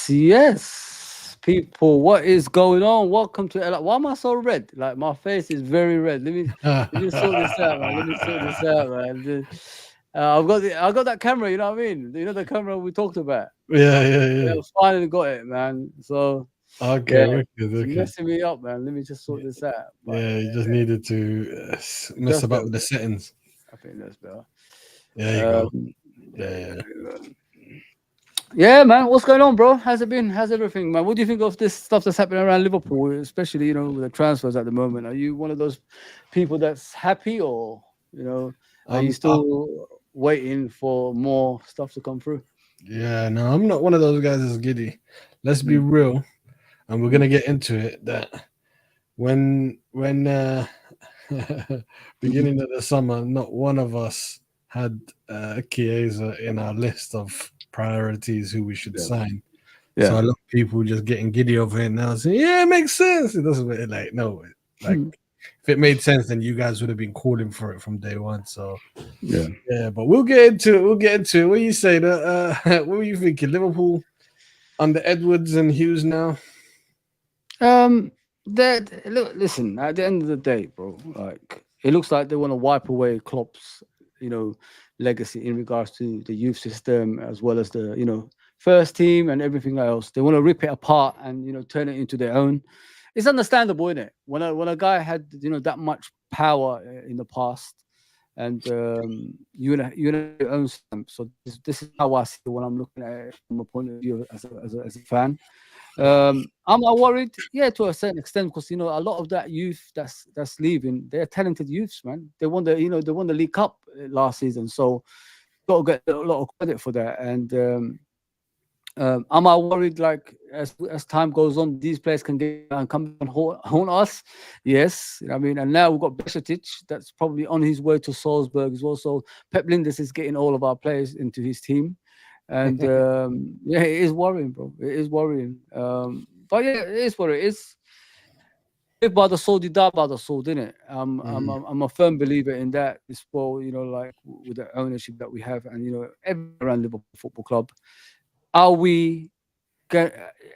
Yes, people, what is going on? Welcome to LA. Why am I so red? Like my face is very red. Let me sort this out, man. Let me sort this out, man. I got that camera. You know what I mean? You know the camera we talked about. Yeah. I finally got it, man. So Okay, it's okay. messing me up, man. Let me just sort this out. But, Yeah, you just needed to mess about with the settings. I think that's better. There you go. Yeah. Yeah, man. What's going on, bro? How's it been? How's everything, man? What do you think of this stuff that's happening around Liverpool, especially with the transfers at the moment? Are you one of those people that's happy, or are you still waiting for more stuff to come through? Yeah, no, I'm not one of those guys that's giddy. Let's be real, and we're gonna get into it. That when beginning of the summer, not one of us had Chiesa in our list of priorities who we should sign. Yeah. So a lot of people just getting giddy over it now, saying, "Yeah, it makes sense." It doesn't like no, like if it made sense, then you guys would have been calling for it from day one. So yeah. But we'll get into it. What do you say? What were you thinking? Liverpool under Edwards and Hughes now? Listen, at the end of the day, bro, like it looks like they want to wipe away Klopp's, legacy in regards to the youth system as well as the, first team and everything else. They want to rip it apart and turn it into their own. It's understandable, isn't it? When a guy had that much power in the past, and you know your own stamp. So this is how I see it when I'm looking at it from a point of view as a fan. Am I worried? Yeah, to a certain extent, because a lot of that youth that's leaving, they're talented youths, man. They won the League Cup last season, so got to get a lot of credit for that. And am I worried? Like as time goes on, these players can get and come and haunt us. Yes, I mean, and now we've got Besiktas that's probably on his way to Salzburg as well. So Pep Linders is getting all of our players into his team. And yeah, it is worrying, bro. It is worrying. But yeah, it is what it is. Live by the sword, you die by the sword, innit? I'm a firm believer in that as well. Like with the ownership that we have, and everyone around Liverpool Football Club.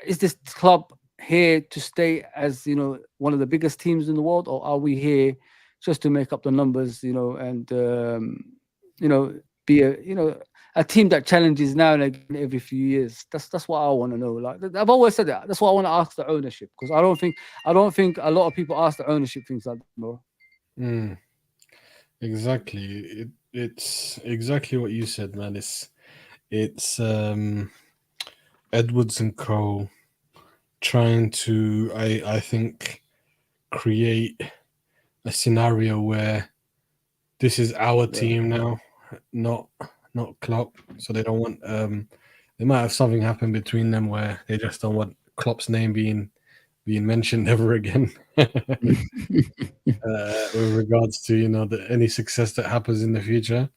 Is this club here to stay as one of the biggest teams in the world, or are we here just to make up the numbers, and be a team that challenges now and again every few years? That's what I want to know. Like I've always said that. That's what I want to ask the ownership, because I don't think a lot of people ask the ownership things like that, bro. Exactly. It's exactly what you said, man. It's Edwards and Co. trying to, I think, create a scenario where this is our team now, not Klopp. So they don't want they might have something happen between them where they just don't want Klopp's name being mentioned ever again. With regards to any success that happens in the future.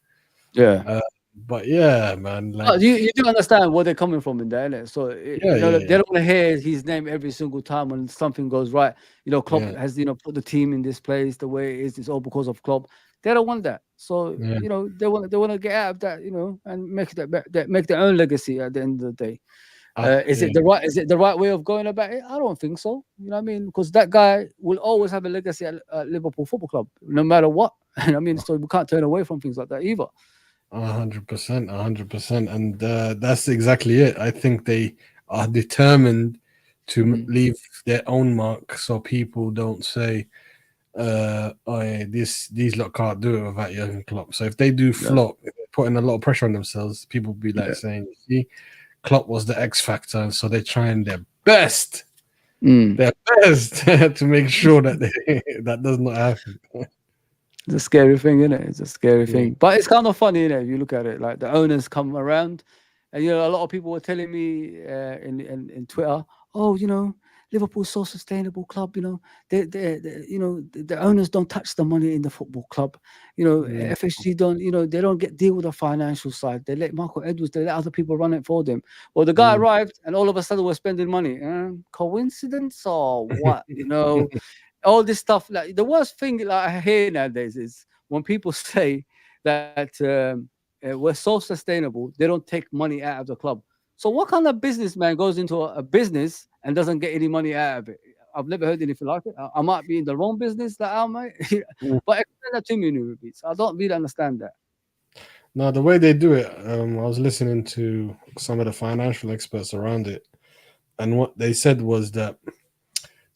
Yeah. But yeah, man. Like, you do understand where they're coming from in there, innit? So they don't want to hear his name every single time when something goes right. Klopp has put the team in this place the way it is. It's all because of Klopp. They don't want that. So they want to get out of that, and make their own legacy at the end of the day. Is it the right way of going about it? I don't think so. You know what I mean? Because that guy will always have a legacy at Liverpool Football Club, no matter what. I mean, so we can't turn away from things like that either. 100%, and that's exactly it. I think they are determined to leave their own mark, so people don't say, these lot can't do it without Jurgen Klopp. So if they do flop, if they're putting a lot of pressure on themselves, people will be like saying, see, Klopp was the X factor, and so they're trying their best Mm. their best to make sure that that does not happen. It's a scary thing, isn't it? It's a scary Yeah. thing. But it's kind of funny, if you look at it. Like the owners come around, and a lot of people were telling me in Twitter, oh, Liverpool's so sustainable club. The owners don't touch the money in the football club. Mm. FSG don't. They don't get deal with the financial side. They let Michael Edwards. They let other people run it for them. Well, the guy Mm. arrived, and all of a sudden we're spending money. Coincidence or what? All this stuff. Like the worst thing like I hear nowadays is when people say that we're so sustainable, they don't take money out of the club. So what kind of businessman goes into a business and doesn't get any money out of it? I've never heard anything like it. I might be in the wrong business, that I might. Mm. But explain that to me, New Beats. I don't really understand that. Now, the way they do it, I was listening to some of the financial experts around it, and what they said was that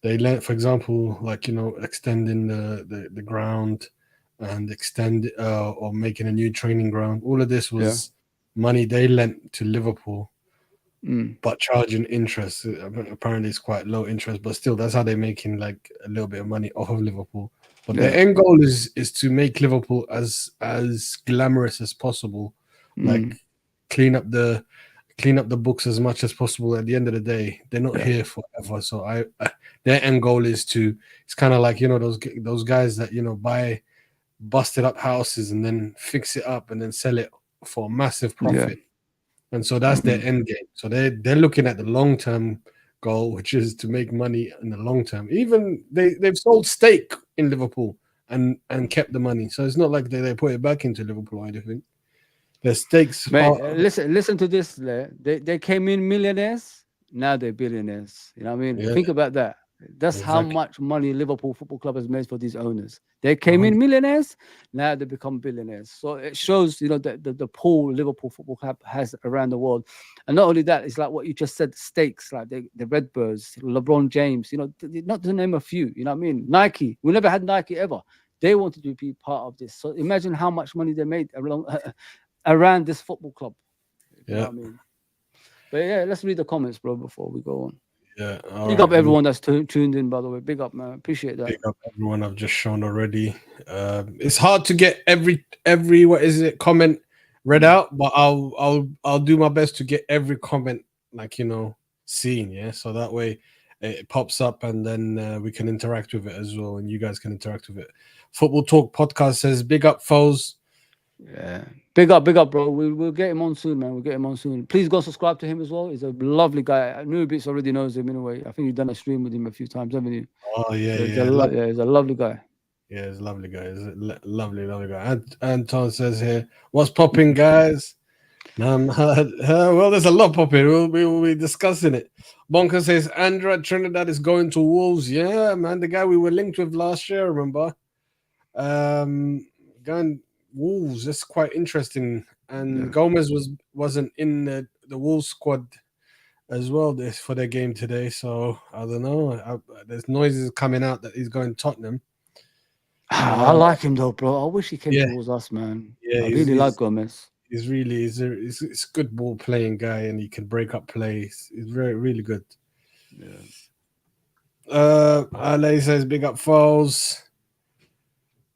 they lent, for example, like extending the ground and extend or making a new training ground. All of this Yeah. was money they lent to Liverpool, Mm. but charging interest. Apparently, it's quite low interest, but still, that's how they're making like a little bit of money off of Liverpool. But their Yeah. end goal is to make Liverpool as glamorous as possible, like Mm. clean up the books as much as possible. At the end of the day, they're not Yeah. here forever. So their end goal is to. It's kind of like those guys that buy busted up houses and then fix it up and then sell it for a massive Yeah. profit. And so that's their Mm-hmm. end game. So they're looking at the long term goal, which is to make money in the long term. Even they've sold stake in Liverpool and kept the money. So it's not like they put it back into Liverpool or anything. Their stakes Mate, are listen to this. They came in millionaires. Now they're billionaires. You know what I mean? yeah, Think about that. That's how exactly much money Liverpool Football Club has made for these owners. They came in 100. millionaires. Now they become billionaires. So it shows, the pull Liverpool Football Club has around the world. And not only that, it's like what you just said, stakes, like the Redbirds, LeBron James, not to name a few. You know what I mean? Nike. We never had Nike ever. They wanted to be part of this. So imagine how much money they made around this football club. You know Yeah, what I mean? But yeah, let's read the comments, bro, before we go on. yeah. All Big up right. everyone that's tuned in, by the way. Big up, man. Appreciate that. Big up everyone I've just shown already. It's hard to get every what is it comment read out, but I'll do my best to get every comment seen. Yeah, so that way it pops up and then we can interact with it as well, and you guys can interact with it. Football Talk Podcast says, "Big up, foes." Yeah. Big up, bro. We'll get him on soon, man. We'll get him on soon. Please go subscribe to him as well. He's a lovely guy. New Bits already knows him in a way. I think you've done a stream with him a few times, haven't you? Oh yeah, So yeah. he's a lovely guy. Yeah, he's a lovely guy. He's a lovely guy. And Anton says here, "What's popping, guys?" Well, there's a lot popping. We'll be discussing it. Bonker says Andra Trinidad is going to Wolves. Yeah, man, the guy we were linked with last year, remember? Going Wolves. That's quite interesting. And Yeah. Gomez wasn't in the Wolves squad as well for their game today. So I don't know. There's noises coming out that he's going Tottenham. I like him though, bro. I wish he came Yeah, towards us, man. yeah, I really like Gomez. he's a good ball playing guy, and he can break up plays. He's very really good. Yeah. Ale says big up Foles.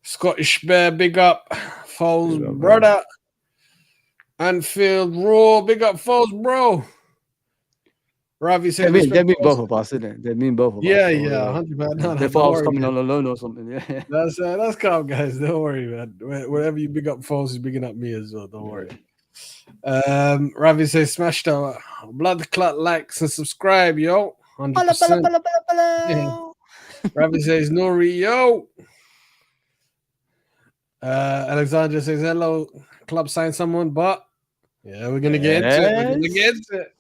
Scottish Bear, big up Foles, Big up, bro. brother. Anfield Raw, big up Foles, bro. Ravi says They mean Foles. both of us, innit? They mean both of us. Yeah, So, yeah, 100%. No, they don't thought I was worry, coming man. on a loan or something. Yeah. That's calm, guys. Don't worry, man. Whenever you big up Foles, he's bigging up me as well. Don't worry. Ravi says smash the blood clot likes and subscribe, yo. 100%. Yeah. Ravi says Nori, yo. Alexandra says hello. Club signed someone, but yeah, we're gonna get into it. We're gonna get into it.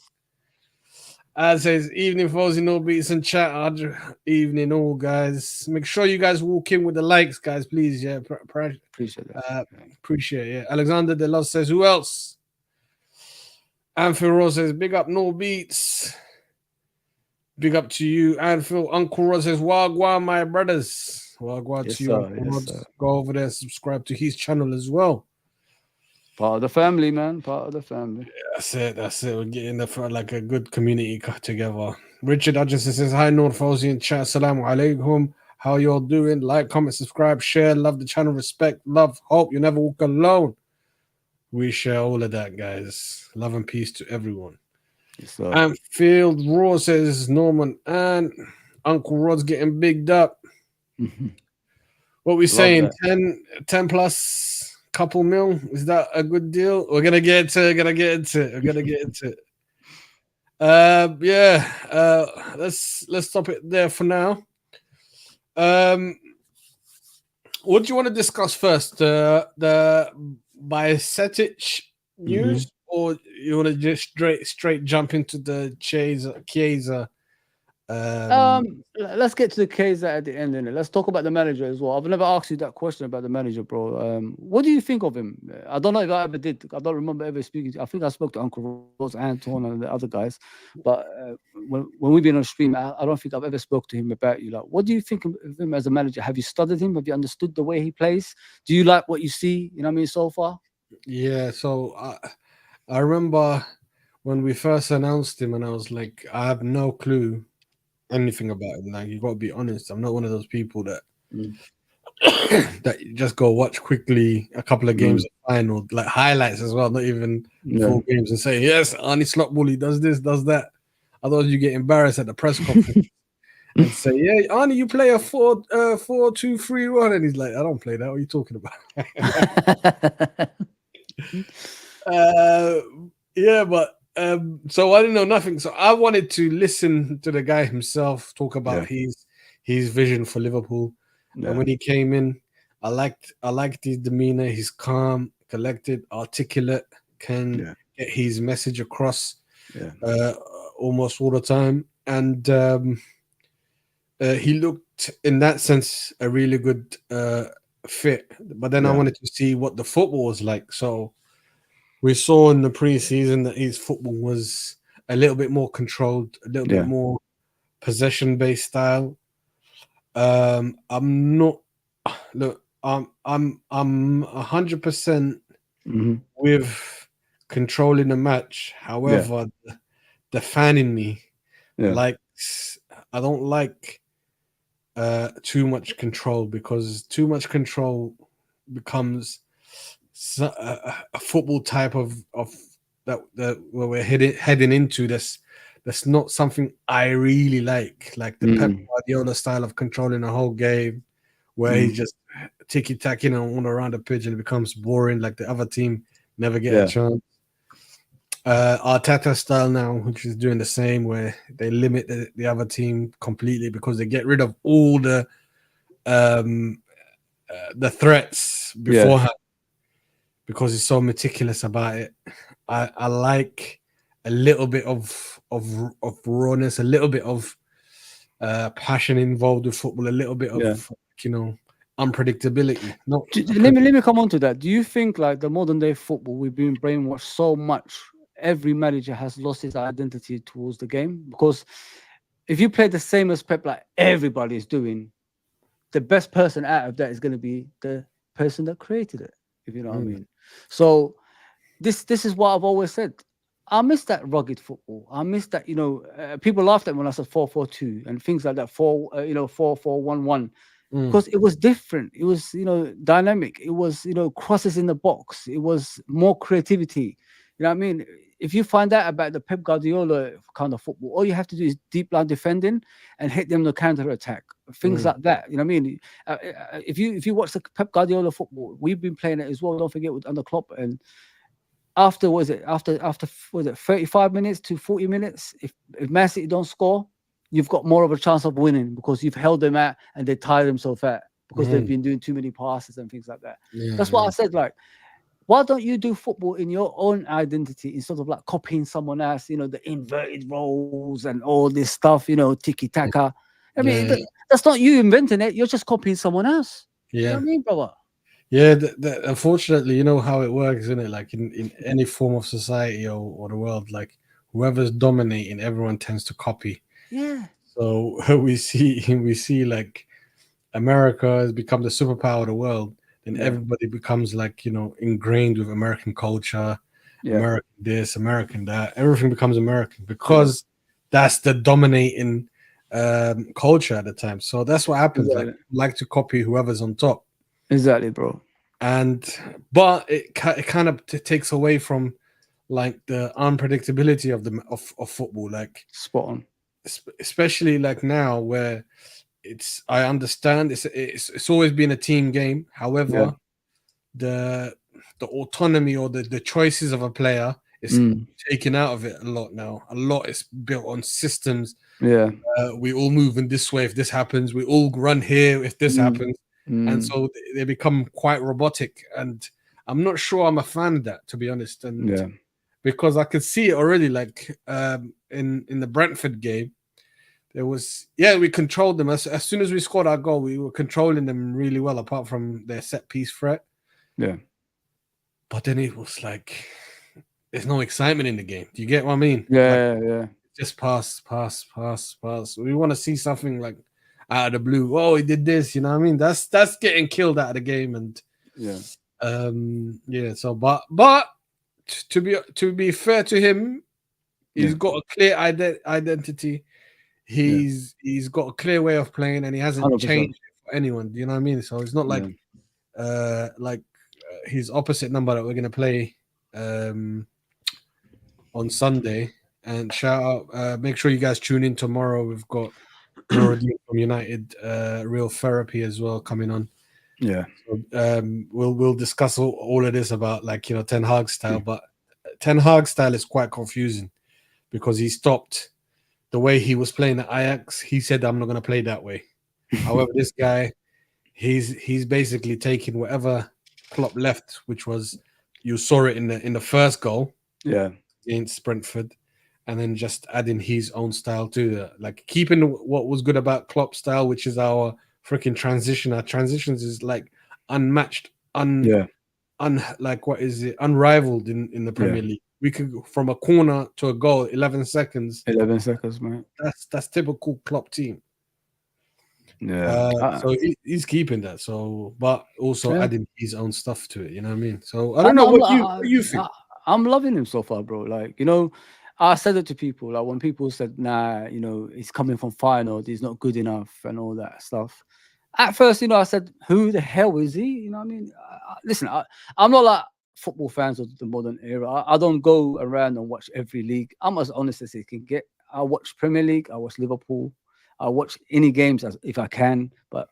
Says evening, Fozy, no beats and chat. Evening, all guys. Make sure you guys walk in with the likes, guys, please. Yeah, Appreciate that. appreciate it. Yeah. Alexander De Los says, who else? Anfield Rose says, big up, no beats. Big up to you, Anfield. Uncle Rod says, Wagwan, my brothers. Wagwan Yes, to you, sir. Uncle Yes, Rod. sir. Go over there and subscribe to his channel as well. Part of the family, man. Part of the family. That's it. That's it. We're getting like a good community together. Richard Hutchinson says, hi, Nord Fauzi and chat. Assalamu alaikum. How y'all doing? Like, comment, subscribe, share. Love the channel. Respect, love, hope. You never walk alone. We share all of that, guys. Love and peace to everyone. Yes, sir. Anfield Raw says, Norman and Uncle Rod's getting bigged up. What we saying? that. 10 plus couple mil? Is that a good deal? We're gonna get into it. We're gonna get into it. Let's stop it there for now. What do you want to discuss first? The Bajcetic news, or you want to just straight jump into the Chiesa? Let's get to the case at the end. Innit? Let's talk about the manager as well. I've never asked you that question about the manager, bro. What do you think of him? I don't know if I ever did. I don't remember ever speaking. I think I spoke to Uncle Rose, Anton, and the other guys. But when we've been on stream, I don't think I've ever spoke to him about you. Like, what do you think of him as a manager? Have you studied him? Have you understood the way he plays? Do you like what you see? You know what I mean, so far? Yeah. So I remember when we first announced him, and I was like, I have no clue anything about him. Like, you got to be honest. I'm not one of those people that that you just go watch quickly a couple of games final, like highlights as well, not even full games, and say, yes, Arnie Slotbull, he does this, does that. Otherwise, you get embarrassed at the press conference and say, yeah, Arnie, you play a 4-2-3-1, and he's like, I don't play that. What are you talking about? Yeah, but so I didn't know nothing. So I wanted to listen to the guy himself talk about his vision for Liverpool. And when he came in, I liked his demeanor. He's calm, collected, articulate, can get his message across almost all the time. And he looked, in that sense, a really good fit. But then I wanted to see what the football was like. So we saw in the preseason that his football was a little bit more controlled, a little bit more possession-based style. I'm not. Look, I'm 100% with controlling the match. However, the fan in me likes. I don't like too much control, because too much control becomes a football type of that where we're heading into this. That's not something I really like the Pep Guardiola style of controlling the whole game, where he's just ticky-tacking on around the pitch and it becomes boring, like the other team never get a chance. Arteta style now, which is doing the same, where they limit the other team completely because they get rid of all the threats beforehand, because he's so meticulous about it. I like a little bit of rawness, a little bit of passion involved with football, a little bit of unpredictability. Let me come on to that. Do you think, like, the modern day football, we've been brainwashed so much, every manager has lost his identity towards the game? Because if you play the same as Pep, like everybody is doing, the best person out of that is going to be the person that created it, if you know what I mean. So this is what I've always said. I miss that rugged football. I miss that, people laughed at me when I said 4-4-2 and things like that, 4-4-1-1, because it was different. It was, dynamic. It was, crosses in the box. It was more creativity. You know what I mean? If you find out about the Pep Guardiola kind of football, all you have to do is deep line defending and hit them the counter attack, things like that. You know what I mean? If you watch the Pep Guardiola football, we've been playing it as well. Don't forget, with under Klopp. And after 35 minutes to 40 minutes, if Man City don't score, you've got more of a chance of winning, because you've held them out and they tire themselves out because they've been doing too many passes and things like that. That's what I said. Like, why don't you do football in your own identity instead of like copying someone else, the inverted roles and all this stuff, tiki-taka. I mean, that's not you inventing it. You're just copying someone else. You know what I mean, brother? Yeah, unfortunately, you know how it works, isn't it? Like in any form of society or the world, like whoever's dominating, everyone tends to copy. Yeah. So we see like America has become the superpower of the world, then everybody becomes like, ingrained with American culture, American this, American that. Everything becomes American because that's the dominating culture at the time. So that's what happens. Exactly. Like to copy whoever's on top. Exactly, bro. And but it kind of takes away from like the unpredictability of of football, like Spot on. especially like now where I understand it's always been a team game. Yeah. However, the autonomy or the choices of a player is Mm. taken out of it a lot now. A lot is built on systems. Yeah. We all move in this way if this happens. We all run here if this Mm. happens, and Mm. so they become quite robotic. And I'm not sure I'm a fan of that, to be honest. And Yeah. because I could see it already, like in the Brentford game, there was we controlled them as soon as we scored our goal. We were controlling them really well, apart from their set piece threat. Yeah. But then it was like there's no excitement in the game. Do you get what I mean? Like Yeah. Yeah. just pass, pass, pass, pass. We want to see something like out of the blue. Oh, he did this. You know what I mean? That's getting killed out of the game. And Yeah. So but to be fair to him, he's Yeah. got a clear identity. Yeah. He's got a clear way of playing, and he hasn't 100%. changed it for anyone. Do you know what I mean? So it's not Yeah. like his opposite number that we're gonna play on Sunday. And shout out, make sure you guys tune in tomorrow. We've got Nuruddin from United, Real Therapy as well coming on. Yeah. So, we'll discuss all of this about like Ten Hag style, but Ten Hag style is quite confusing because he stopped the way he was playing at Ajax. He said, "I'm not going to play that way." However, this guy, he's basically taking whatever Klopp left, which was you saw it in the first goal Yeah. against Brentford, and then just adding his own style to that, like keeping what was good about Klopp style, which is our freaking transition. Our transitions is like unmatched, Yeah. like what is it, unrivaled in the Premier Yeah. League. We could go from a corner to a goal 11 seconds. 11 seconds, mate. That's typical Klopp team. Yeah. So he's keeping that. So, but also Yeah. adding his own stuff to it. You know what I mean? So I don't know what you think. I'm loving him so far, bro. Like, I said it to people. Like when people said, "Nah, he's coming from final. He's not good enough," and all that stuff. At first, I said, "Who the hell is he?" You know what I mean? Listen, I'm not like football fans of the modern era. I don't go around and watch every league. I'm as honest as it can get. I watch Premier League. I watch Liverpool. I watch any games if I can, but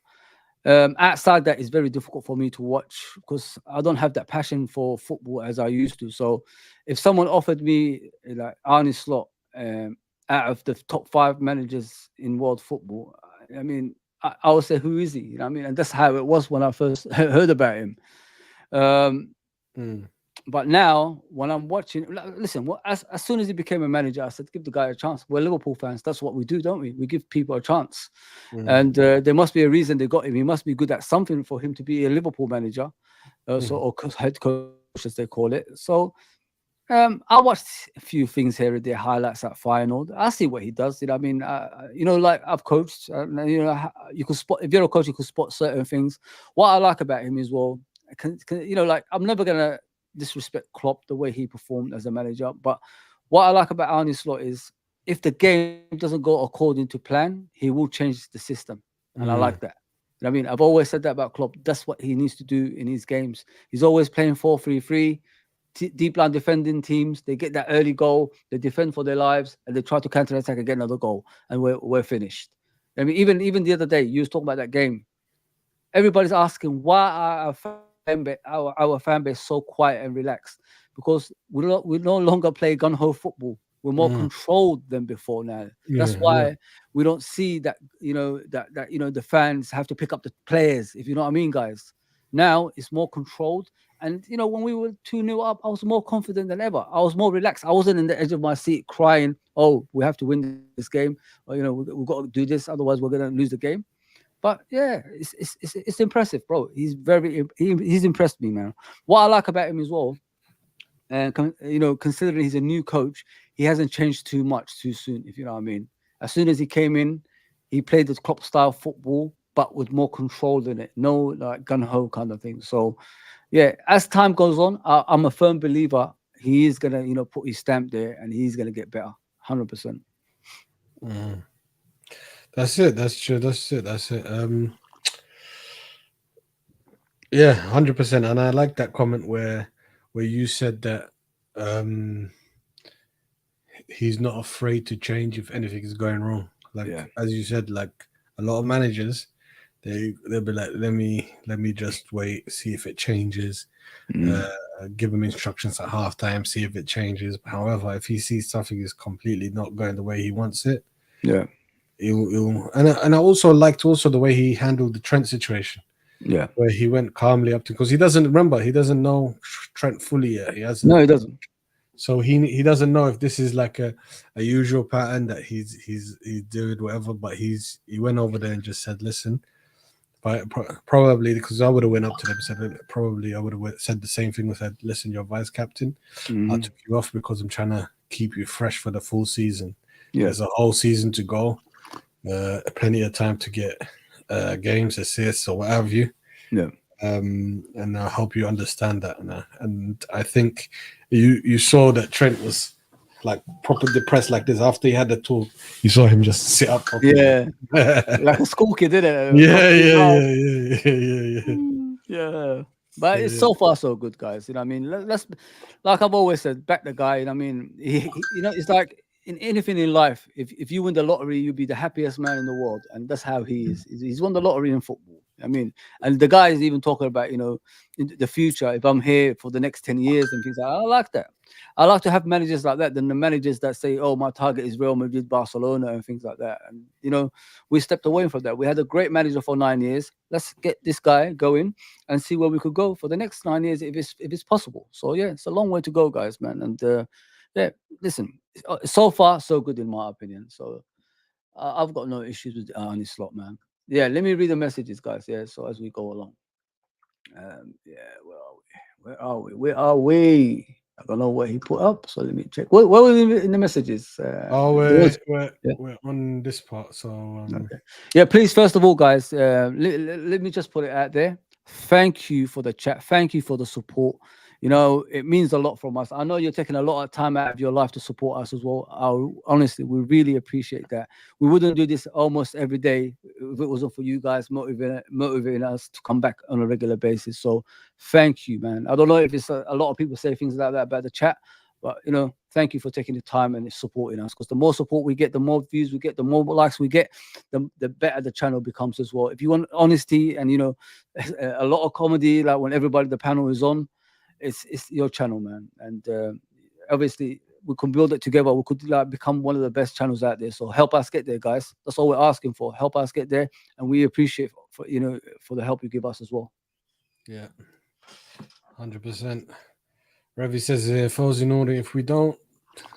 outside that, it's very difficult for me to watch because I don't have that passion for football as I used to. So, if someone offered me like Arne Slot out of the top 5 managers in world football, I mean, I would say, who is he? You know what I mean? And that's how it was when I first heard about him. But now, when I'm watching, listen, as soon as he became a manager, I said, give the guy a chance. We're Liverpool fans. That's what we do, don't we? We give people a chance. And there must be a reason they got him. He must be good at something for him to be a Liverpool manager, or head coach, as they call it. So I watched a few things here and there, highlights at final. I see what he does. I mean, like I've coached. You can spot, if you're a coach, you can spot certain things. What I like about him is, well, like I'm never gonna disrespect Klopp the way he performed as a manager, but what I like about Arne Slot is if the game doesn't go according to plan, he will change the system, and I like that. I mean, I've always said that about Klopp. That's what he needs to do in his games. He's always playing 4-3-3. Deep line defending teams, they get that early goal, they defend for their lives, and they try to counter attack and get another goal, and we're finished. I mean, even the other day, you was talking about that game. Everybody's asking why are our fan base so quiet and relaxed, because we no longer play gun-ho football. We're more controlled than before now. That's why we don't see that the fans have to pick up the players, if you know what I mean, guys. Now it's more controlled. And when we were 2-0 up, I was more confident than ever. I was more relaxed. I wasn't in the edge of my seat crying, "Oh, we have to win this game," or we've got to do this, otherwise we're going to lose the game. But yeah, it's impressive, bro. He's he's impressed me, man. What I like about him as well, and considering he's a new coach, he hasn't changed too much too soon, if you know what I mean. As soon as he came in, he played the Klopp style football, but with more control in it. No like gun ho kind of thing. So yeah, as time goes on, I'm a firm believer he is gonna put his stamp there, and he's gonna get better, 100%. Mm. That's it. That's true. That's it. That's it. Yeah, 100%. And I like that comment where you said that um he's not afraid to change if anything is going wrong. Yeah. Like as you said, like a lot of managers, they'll be like, let me just wait, see if it changes. Mm. Give him instructions at halftime, see if it changes. However, if he sees something is completely not going the way he wants it, Yeah. he'll and I also liked also the way he handled the Trent situation, Yeah. where he went calmly up to because he doesn't know Trent fully yet. He No, hasn't. it doesn't. So he doesn't know if this is like a usual pattern that he's doing whatever, but he went over there and just said, "Listen," but probably because I would have went up to them and said, probably I would have said the same thing. I said, "Listen, you're vice captain. I Mm. took you off because I'm trying to keep you fresh for the full season. Yeah. There's a whole season to go, plenty of time to get games, assists, or what have you." Yeah. And I'll help you understand that. And I think you saw that Trent was like proper depressed like this after he had the talk. You saw him just sit up properly. Yeah. Like a school kid, did it? Yeah, yeah. Yeah. But it's Yeah. so far so good, guys. You know what I mean? Let's, like I've always said, back the guy. You know what I mean? You know, it's like in anything in life, if you win the lottery, you'll be the happiest man in the world. And that's how he is. He's won the lottery in football. I mean, and the guy is even talking about, you know, in the future, if I'm here for the next 10 years and things like that. I like that. I like to have managers like that than the managers that say, oh, my target is Real Madrid, Barcelona, and things like that. And, you know, we stepped away from that. We had a great manager for 9 years. Let's get this guy going and see where we could go for the next 9 years if it's possible. So, yeah, it's a long way to go, guys, man. And, yeah, listen, so far, so good in my opinion. So I've got no issues with Arne Slot, man. Yeah, let me read the messages, guys. Yeah, so as we go along. Yeah, where are we? Where are we? I don't know what he put up, so let me check. What was in the messages? Oh, There yeah. we're on this part. So Okay. Yeah, please, first of all, guys, let me just put it out there. Thank you for the chat. Thank you for the support. You know, it means a lot from us. I know you're taking a lot of time out of your life to support us as well. Honestly, we really appreciate that. We wouldn't do this almost every day if it wasn't for you guys motivating us to come back on a regular basis. So thank you, man. I don't know if it's a lot of people say things like that about the chat, but, you know, thank you for taking the time and supporting us, because the more support we get, the more views we get, the more likes we get, the better the channel becomes as well. If you want honesty and, you know, a lot of comedy, like when everybody, the panel is on, it's your channel, man. And obviously we can build it together. We could like become one of the best channels out there. So help us get there, guys. That's all we're asking for. Help us get there. And we appreciate for, you know, for the help you give us as well. yeah, 100%. Revi says, falls in order. If we don't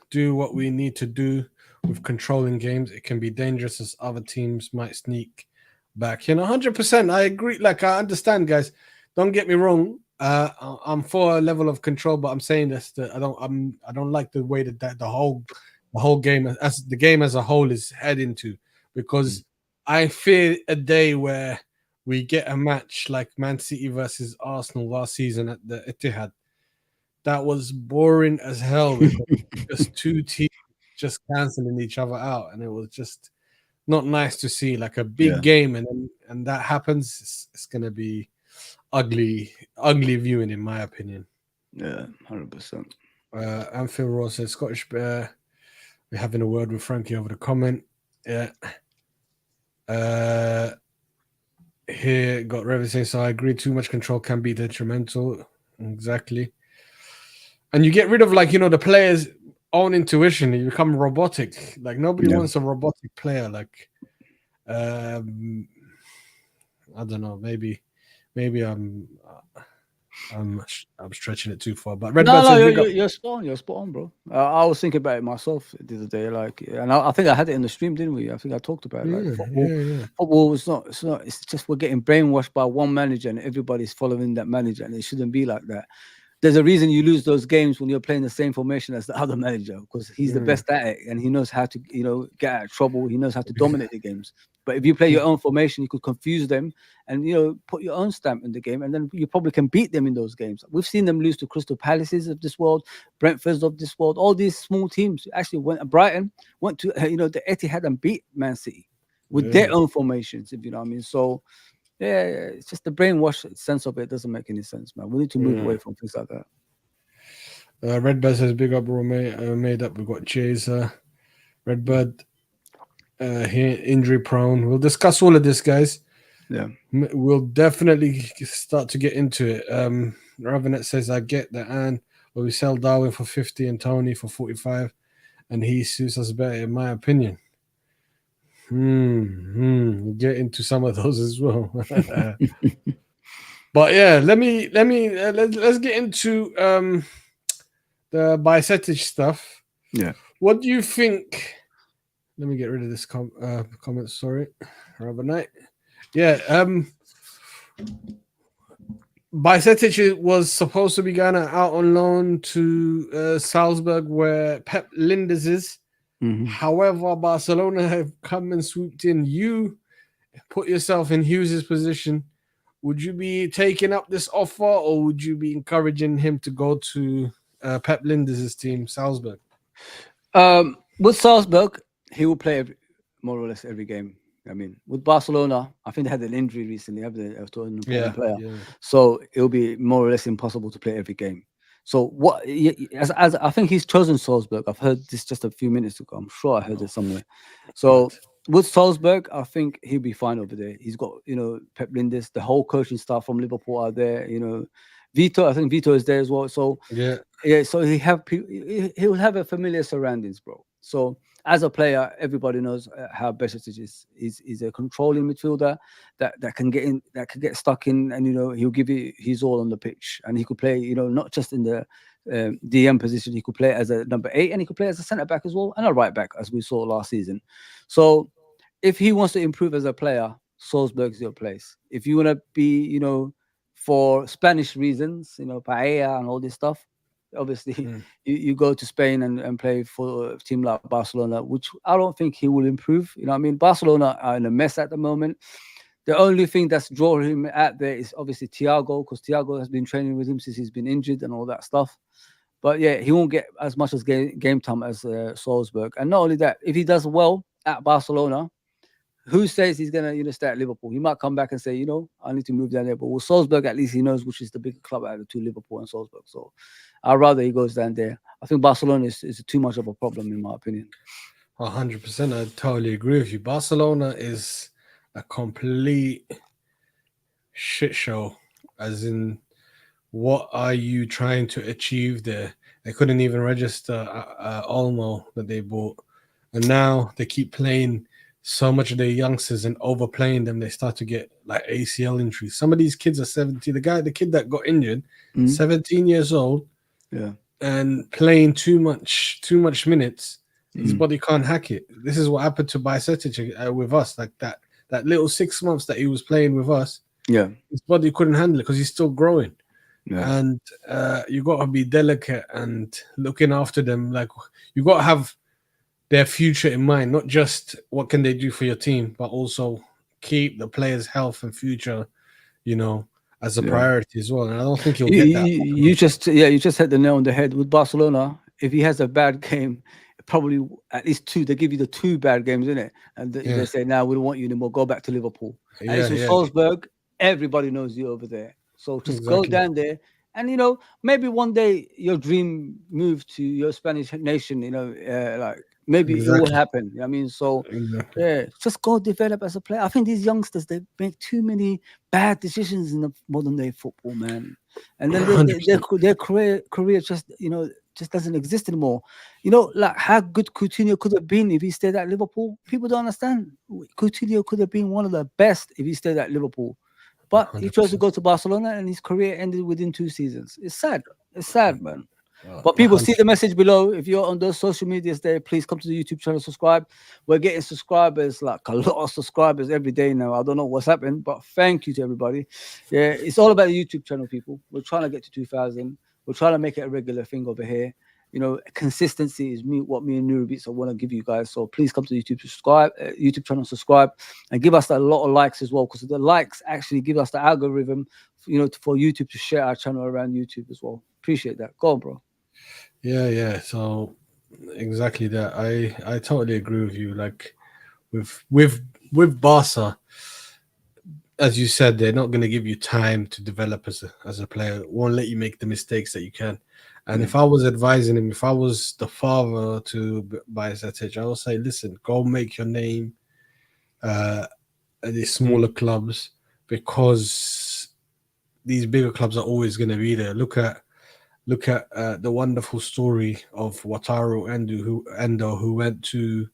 do what we need to do with controlling games, it can be dangerous as other teams might sneak back. You know, 100%. I agree. Like, I understand, guys. Don't get me wrong. I'm for a level of control, but I'm saying this that I don't like the way that the whole game as the game as a whole is heading to, because I fear a day where we get a match like Man City versus Arsenal last season at the Etihad. That was boring as hell because just two teams just canceling each other out, and it was just not nice to see. Like a big game, and that happens, it's gonna be ugly viewing, in my opinion. Yeah, 100%. And Phil Ross says Scottish Bear. We're having a word with Frankie over the comment. Yeah. Here got Revi saying, so I agree. Too much control can be detrimental. Exactly. And you get rid of, like, you know, the players' own intuition. You become robotic. Like nobody wants a robotic player. Like, I don't know. Maybe I'm stretching it too far. But Redbird says, you're spot on. You're spot on, bro. I was thinking about it myself the other day. Like, and I think I had it in the stream, didn't we? I think I talked about it. Like football. Football is not. It's not. It's just we're getting brainwashed by one manager, and everybody's following that manager, and it shouldn't be like that. There's a reason you lose those games when you're playing the same formation as the other manager, because he's the best at it and he knows how to, you know, get out of trouble. He knows how to dominate the games. But if you play your own formation, you could confuse them and put your own stamp in the game, and then you probably can beat them in those games. We've seen them lose to Crystal Palaces of this world, Brentfords of this world. All these small teams actually Brighton went to the Etihad and beat Man City with their own formations, if you know what I mean. So yeah, it's just the brainwash sense of it doesn't make any sense, man. We need to move away from things like that. Redbird says, big up, bro, made up. We've got Chiesa. Redbird, here, injury prone. We'll discuss all of this, guys. Yeah. We'll definitely start to get into it. Ravenet says, I get that, and we sell Darwin for 50 and Tony for 45, and he suits us better, in my opinion. We'll get into some of those as well. But yeah, let's get into the Bicetic stuff. Yeah. What do you think? Let me get rid of this comment. Sorry, Robert Knight. Yeah, Bicetic was supposed to be going out on loan to Salzburg, where Pep Linders is. Mm-hmm. However, Barcelona have come and swooped in. You put yourself in Hughes' position. Would you be taking up this offer, or would you be encouraging him to go to Pep Linders' team, Salzburg? With Salzburg, he will play more or less every game. I mean, with Barcelona, I think they had an injury recently. I was talking to an important player. Yeah. So it'll be more or less impossible to play every game. So what? As I think he's chosen Salzburg. I've heard this just a few minutes ago. I'm sure I heard it somewhere. So with Salzburg, I think he'll be fine over there. He's got Pep Linders, the whole coaching staff from Liverpool are there. Vito, I think Vito is there as well. So yeah. So he'll have a familiar surroundings, bro. So as a player, everybody knows how Besiktas is. He's a controlling midfielder that can get in, that can get stuck in, and he'll give you his all on the pitch, and he could play, not just in the DM position. He could play as a number 8, and he could play as a centre back as well, and a right back, as we saw last season. So if he wants to improve as a player, Salzburg's your place. If you want to be, for Spanish reasons, paella and all this stuff, obviously you go to Spain and play for a team like Barcelona, which I don't think he will improve. I mean, Barcelona are in a mess at the moment. The only thing that's drawing him out there is obviously Thiago, because Thiago has been training with him since he's been injured and all that stuff. But yeah, he won't get as much as game time as Salzburg. And not only that, if he does well at Barcelona, who says he's going to stay at Liverpool? He might come back and say, I need to move down there. But with Salzburg, at least he knows which is the bigger club out of the two, Liverpool and Salzburg. So I'd rather he goes down there. I think Barcelona is too much of a problem, in my opinion. 100%. I totally agree with you. Barcelona is a complete shit show, as in, what are you trying to achieve there? They couldn't even register Olmo that they bought. And now they keep playing so much of their youngsters and overplaying them. They start to get like ACL injuries. Some of these kids are 17. The kid that got injured, 17 years old, and playing too much minutes. His body can't hack it. This is what happened to Bicetic with us. Like that little 6 months that he was playing with us. Yeah, his body couldn't handle it because he's still growing. Yeah. And you got to be delicate and looking after them. Like, you got to have their future in mind, not just what can they do for your team, but also keep the players' health and future, as a priority as well. And I don't think you'll get that. You just hit the nail on the head with Barcelona. If he has a bad game, probably at least 2. They give you the 2 bad games, innit? And they say, "Now we don't want you anymore. Go back to Liverpool." And it's with Salzburg. Everybody knows you over there, so just go down there. And maybe one day your dream move to your Spanish nation. Maybe it will happen. I mean, so just go develop as a player. I think these youngsters, they make too many bad decisions in the modern day football, man. And then their career just just doesn't exist anymore. Like how good Coutinho could have been if he stayed at Liverpool. People don't understand. Coutinho could have been one of the best if he stayed at Liverpool. But 100%. He chose to go to Barcelona, and his career ended within 2 seasons. It's sad. It's sad, man. But people 100%. See the message below. If you're on those social medias there, please come to the YouTube channel, subscribe. We're getting subscribers, like a lot of subscribers every day now. I don't know what's happening, but thank you to everybody. Yeah, it's all about the YouTube channel, people. We're trying to get to 2,000. We're trying to make it a regular thing over here. consistency is what me and Nuru Beats I want to give you guys. So please come to YouTube, subscribe, YouTube channel, subscribe, and give us a lot of likes as well, because the likes actually give us the algorithm, for YouTube to share our channel around YouTube as well. Appreciate that. Go on, bro. Yeah. So exactly that. I totally agree with you. Like with Barca, as you said, they're not going to give you time to develop as a player. Won't let you make the mistakes that you can. And if I was advising him, if I was the father to Bajcetic, I would say, listen, go make your name at these smaller clubs, because these bigger clubs are always going to be there. Look at the wonderful story of Wataru Endo, who went to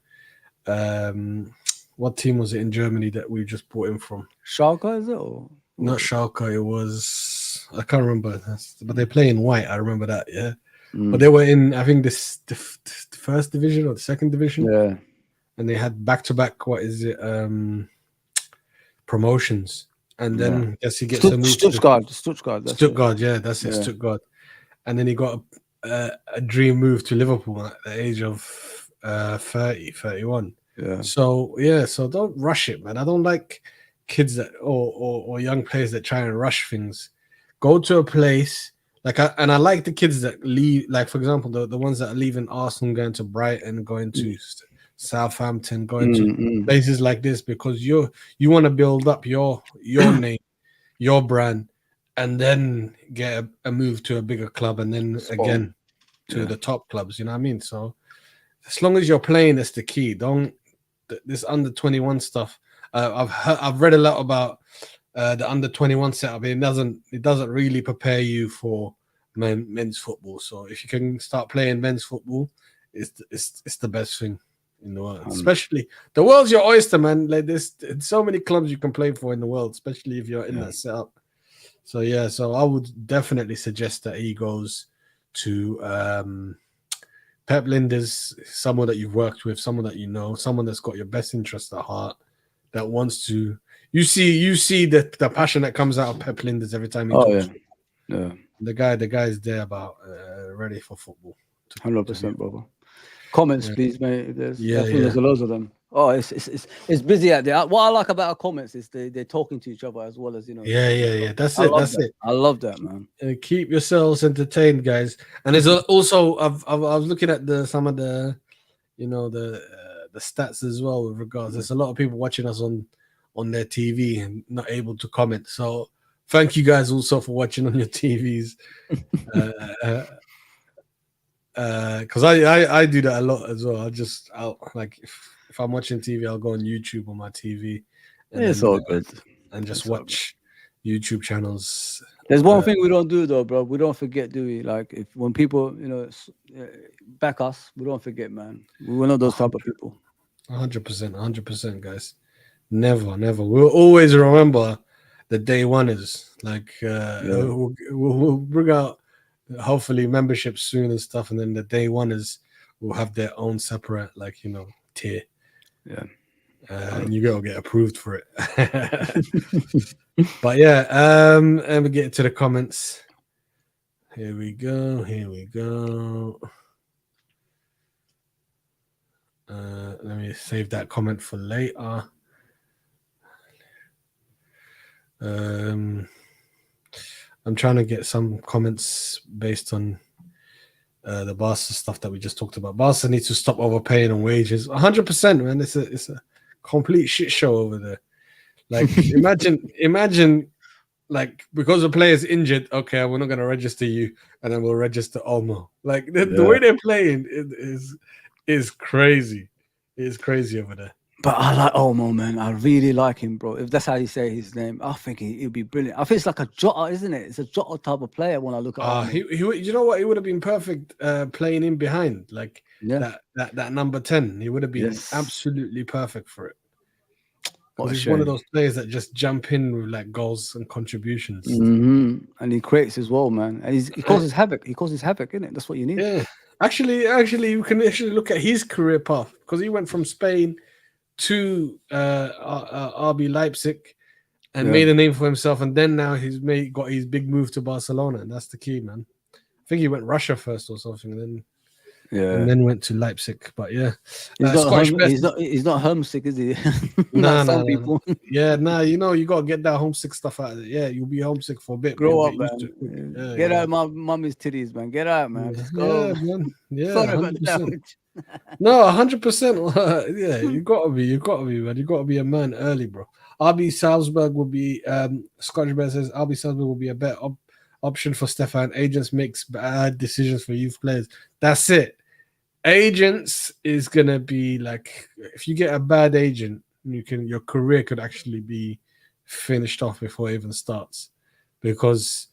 what team was it in Germany that we just brought him from? Schalke, is it? Or Not Schalke. It was, I can't remember, but they play in white. I remember that. Yeah, but they were in, I think, the first division or the second division. Yeah, and they had back-to-back. What is it? Promotions, and then guess he gets a move Stuttgart. Stuttgart. Yeah, that's it. Stuttgart, and then he got a dream move to Liverpool at the age of 30, 31. Yeah. So don't rush it, man. I don't like kids that or young players that try and rush things. Go to a place I like the kids that leave, like for example the ones that are leaving Arsenal, going to Brighton, going to Southampton, going to places like this, because you want to build up your name, your brand, and then get a move to a bigger club, and then again to the top clubs. You know what I mean? So as long as you're playing, that's the key. Don't this under 21 stuff. I've read a lot about the under 21 setup. It doesn't really prepare you for men's football. So if you can start playing men's football, it's the best thing in the world. Especially the world's your oyster, man. Like there's so many clubs you can play for in the world, especially if you're in that setup. So I would definitely suggest that he goes to Pep Lijnders, someone that you've worked with, someone that you know, someone that's got your best interest at heart, that wants to. You see the passion that comes out of Pep Lijnders every time he talks. Yeah. The guy is there about ready for football. 100%, brother. Comments, please, mate. There's loads of them. Oh, it's busy out there. What I like about our comments is they're talking to each other as well as Yeah. That's it. I love that, man. Keep yourselves entertained, guys. And there's also I was looking at some of the the stats as well with regards. There's a lot of people watching us on their TV and not able to comment. So thank you guys also for watching on your TVs. Because I do that a lot as well. I'll like if I'm watching TV, I'll go on YouTube on my TV. And it's all good. And just watch YouTube channels. There's one thing we don't do though, bro. We don't forget, do we? Like when people back us, we don't forget, man. We're not those type of people. 100%, guys. Never. We'll always remember the day oneers. Like we'll bring out hopefully memberships soon and stuff, and then the day oneers will have their own separate tier. Yeah. And you gotta get approved for it. But and we get to the comments. Here we go. Let me save that comment for later. I'm trying to get some comments based on the Barca stuff that we just talked about. Barca needs to stop overpaying on wages. 100%, man. It's a complete shit show over there. Like imagine like because the player's injured, okay, we're not going to register you, and then we'll register Olmo. Like the way they're playing is crazy. It's crazy over there. But I like Olmo, man. I really like him, bro. If that's how you say his name, I think he'll be brilliant. I think it's like a Jota, isn't it? It's a Jota type of player when I look at him. You know what? He would have been perfect playing in behind, like that number 10. He would have been absolutely perfect for it. He's one of those players that just jump in with like goals and contributions. Mm-hmm. And he creates as well, man. And he causes havoc. He causes havoc, innit? That's what you need. Yeah. Actually, you can actually look at his career path, because he went from Spain to RB Leipzig and made a name for himself, and then now got his big move to Barcelona, and that's the key, man. I think he went Russia first or something, then Yeah. and then went to Leipzig. But yeah, He's not Scottish best. he's not homesick, is he? Like No, some no, no, no. people. Yeah, nah, you got to get that homesick stuff out of it. Yeah, you'll be homesick for a bit, but you'll Grow up, get used to it quick. man. Yeah, Get yeah. out of my mommy's titties, man. Get out, man. Yeah, Just go. yeah, man. Yeah, Sorry about the 100%. language. No, 100%. Yeah, you gotta be, man. You gotta be a man early, bro. RB Salzburg will be Scottish Bear says RB Salzburg will be a better option for Stefan. Agents makes bad decisions for youth players. That's it. Agents is gonna be like, if you get a bad agent, your career could actually be finished off before it even starts, because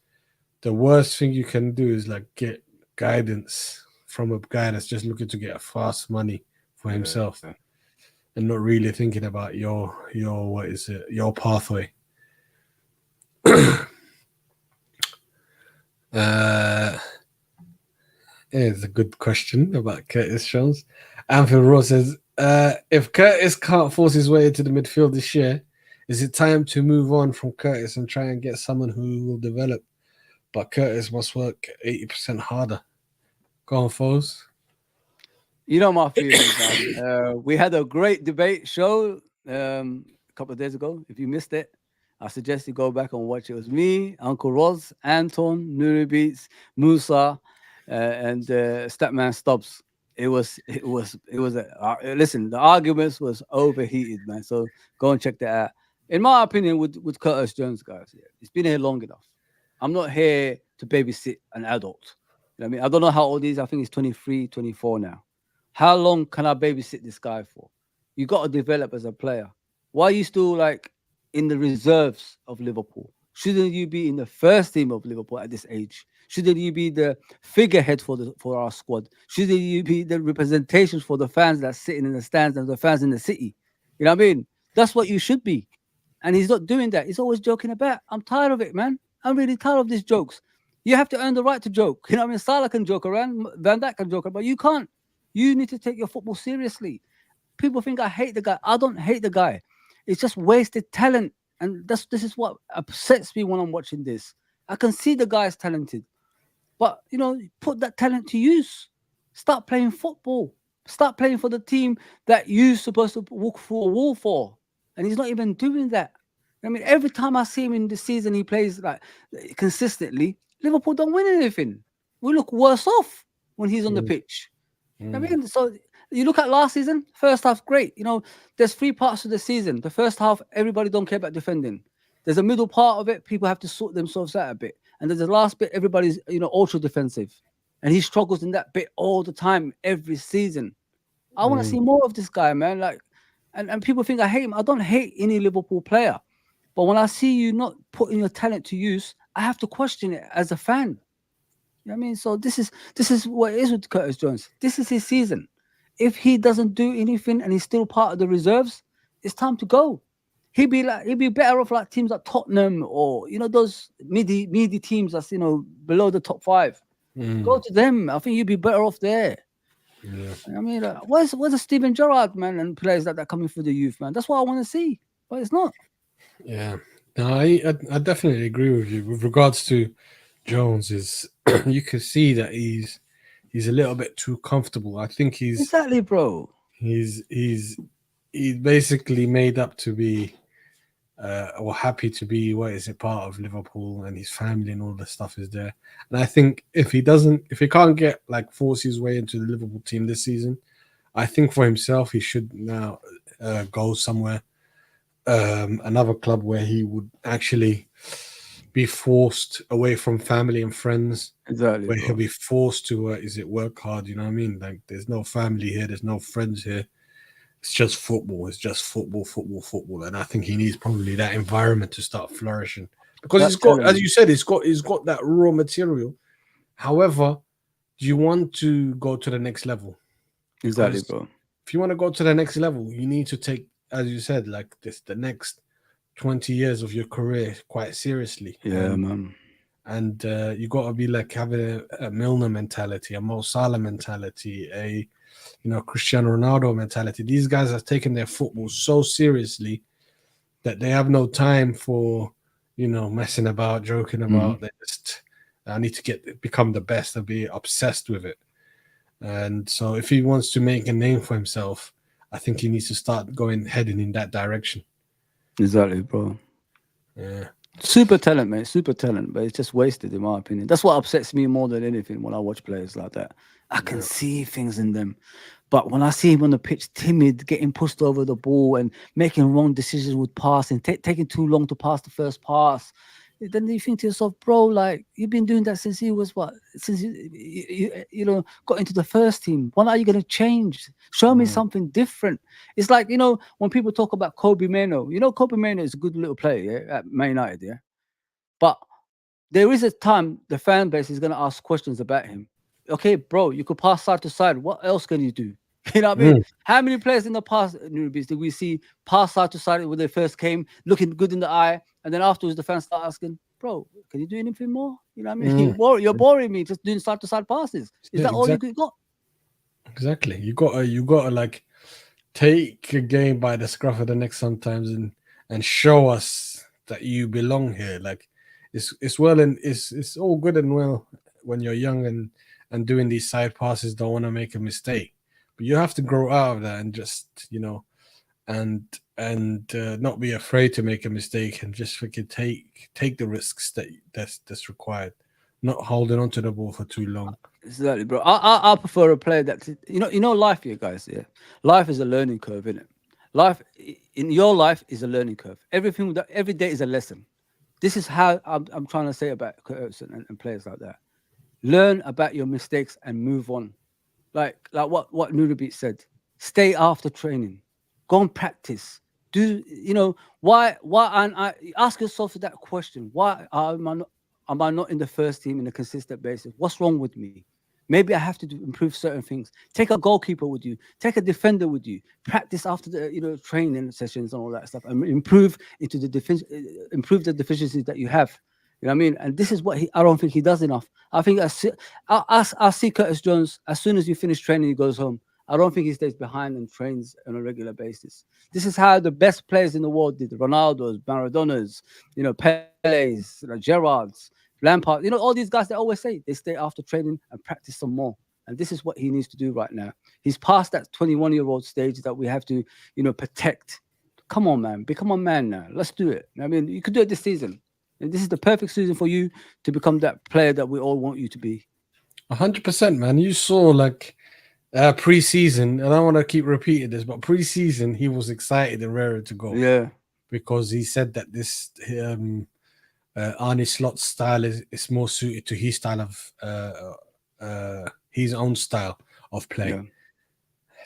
the worst thing you can do is like get guidance from a guy that's just looking to get fast money for himself and not really thinking about your what is it, your pathway. It's a good question about Curtis Jones. Anfield Ross says, if Curtis can't force his way into the midfield this year, is it time to move on from Curtis and try and get someone who will develop? But Curtis must work 80% harder. Go on, Foles. You know my feelings, man. We had a great debate show a couple of days ago. If you missed it, I suggest you go back and watch it. It was me, Uncle Roz, Anton, Nuri Beats, Musa, and Statman Stubbs. Listen, the arguments was overheated, man. So go and check that out. In my opinion, with Curtis Jones, guys, he's been here long enough. I'm not here to babysit an adult. You know what I mean? I don't know how old he is. I think he's 23, 24 now. How long can I babysit this guy for? You got to develop as a player. Why are you still like in the reserves of Liverpool? Shouldn't you be in the first team of Liverpool at this age? Shouldn't you be the figurehead for our squad? Shouldn't you be the representations for the fans that's sitting in the stands and the fans in the city? You know what I mean? That's what you should be. And he's not doing that. He's always joking about. I'm tired of it, man. I'm really tired of these jokes. You have to earn the right to joke. You know what I mean? Salah can joke around, Van Dijk can joke around, but you can't. You need to take your football seriously. People think I hate the guy. I don't hate the guy. It's just wasted talent. And this is what upsets me when I'm watching this. I can see the guy is talented. But, put that talent to use. Start playing football. Start playing for the team that you're supposed to walk through a wall for. And he's not even doing that. I mean, every time I see him in the season, he plays like consistently. Liverpool don't win anything. We look worse off when he's on the pitch. I mean, so you look at last season, first half, great. There's 3 parts of the season. The first half, everybody don't care about defending. There's a middle part of it, people have to sort themselves out a bit. And there's the last bit, everybody's, ultra defensive. And he struggles in that bit all the time, every season. I want to see more of this guy, man. Like, and people think I hate him. I don't hate any Liverpool player. But when I see you not putting your talent to use, I have to question it as a fan. You know what I mean? So this is what it is with Curtis Jones. This is his season. If he doesn't do anything and he's still part of the reserves, it's time to go. He'd be better off like teams like Tottenham or those midi teams that's below the top 5. Go to them. I think you'd be better off there. Yeah. I mean, where's the Steven Gerrard, man, and players like that coming through the youth, man? That's what I want to see, but it's not. Yeah. No, I definitely agree with you. With regards to Jones, is you can see that he's a little bit too comfortable. I think Exactly, bro. He's basically made up to be or happy to be part of Liverpool, and his family and all the stuff is there. And I think if he can't get like force his way into the Liverpool team this season, I think for himself he should now go somewhere, another club where he would actually be forced away from family and friends. Exactly, Where bro. he'll be forced to work hard. You know what I mean? Like there's no family here, there's no friends here. It's just football. It's just football. And I think he needs probably that environment to start flourishing, because That's he's got, telling as me. you said, he's got that raw material. However, do you want to go to the next level? Exactly, Because bro. if you want to go to the next level, you need to take, as you said, like the next 20 years of your career quite seriously. Yeah, man. And you got to be like having a Milner mentality, a Mo Salah mentality, a Cristiano Ronaldo mentality. These guys have taken their football so seriously that they have no time for messing about, joking about. They just, I need to become the best and be obsessed with it. And so if he wants to make a name for himself, I think he needs to start heading in that direction. Exactly, bro. Yeah. Super talent, mate. Super talent, but it's just wasted, in my opinion. That's what upsets me more than anything when I watch players like that. I can Yeah. see things in them, but when I see him on the pitch, timid, getting pushed over the ball, and making wrong decisions with passing, taking too long to pass the first pass, then you think to yourself, bro, like you've been doing that since he was what? Since you know got into the first team. When are you going to change? Show me Mm. something different. It's like when people talk about Kobe Mano. Kobe Mano is a good little player, yeah, at Man United, yeah. But there is a time the fan base is going to ask questions about him. Okay, bro, you could pass side to side. What else can you do? You know what I mean? Mm. How many players in the past, newbies, did we see pass side to side when they first came, looking good in the eye, and then afterwards the fans start asking, bro, can you do anything more? You know what I mean? Mm. You're boring me just doing side to side passes. Is Yeah, that all you exactly. got? Exactly. You gotta like take a game by the scruff of the neck sometimes and show us that you belong here. Like it's well and it's all good and well when you're young and doing these side passes, don't want to make a mistake. But you have to grow out of that and just, and not be afraid to make a mistake and just freaking take the risks that's required. Not holding on to the ball for too long. Exactly, bro. I prefer a player that life, you guys. Yeah, life is a learning curve, isn't it? Life in your life is a learning curve. Everything that every day is a lesson. This is how I'm trying to say about Kurtz and players like that. Learn about your mistakes and move on. Like what Nurabit said. Stay after training. Go and practice. Do why and I ask yourself that question. Why am I not in the first team in a consistent basis? What's wrong with me? Maybe I have to improve certain things. Take a goalkeeper with you. Take a defender with you. Practice after the training sessions and all that stuff, and improve into the defense. Improve the deficiencies that you have. You know what I mean? And this is what I don't think he does enough. I think I see Curtis Jones as soon as you finish training, he goes home. I don't think he stays behind and trains on a regular basis. This is how the best players in the world did: Ronaldo's, Maradona's, Pele's, Gerrard's, Lampard. All these guys. They always say they stay after training and practice some more. And this is what he needs to do right now. He's past that 21-year-old stage that we have to, protect. Come on, man, become a man now. Let's do it. I mean, you could do it this season. And this is the perfect season for you to become that player that we all want you to be. 100%, man. You saw like pre-season, and I want to keep repeating this, but pre-season he was excited and raring to go Yeah, because he said that this Arnie Slot's style is more suited to his style of his own style of play. yeah,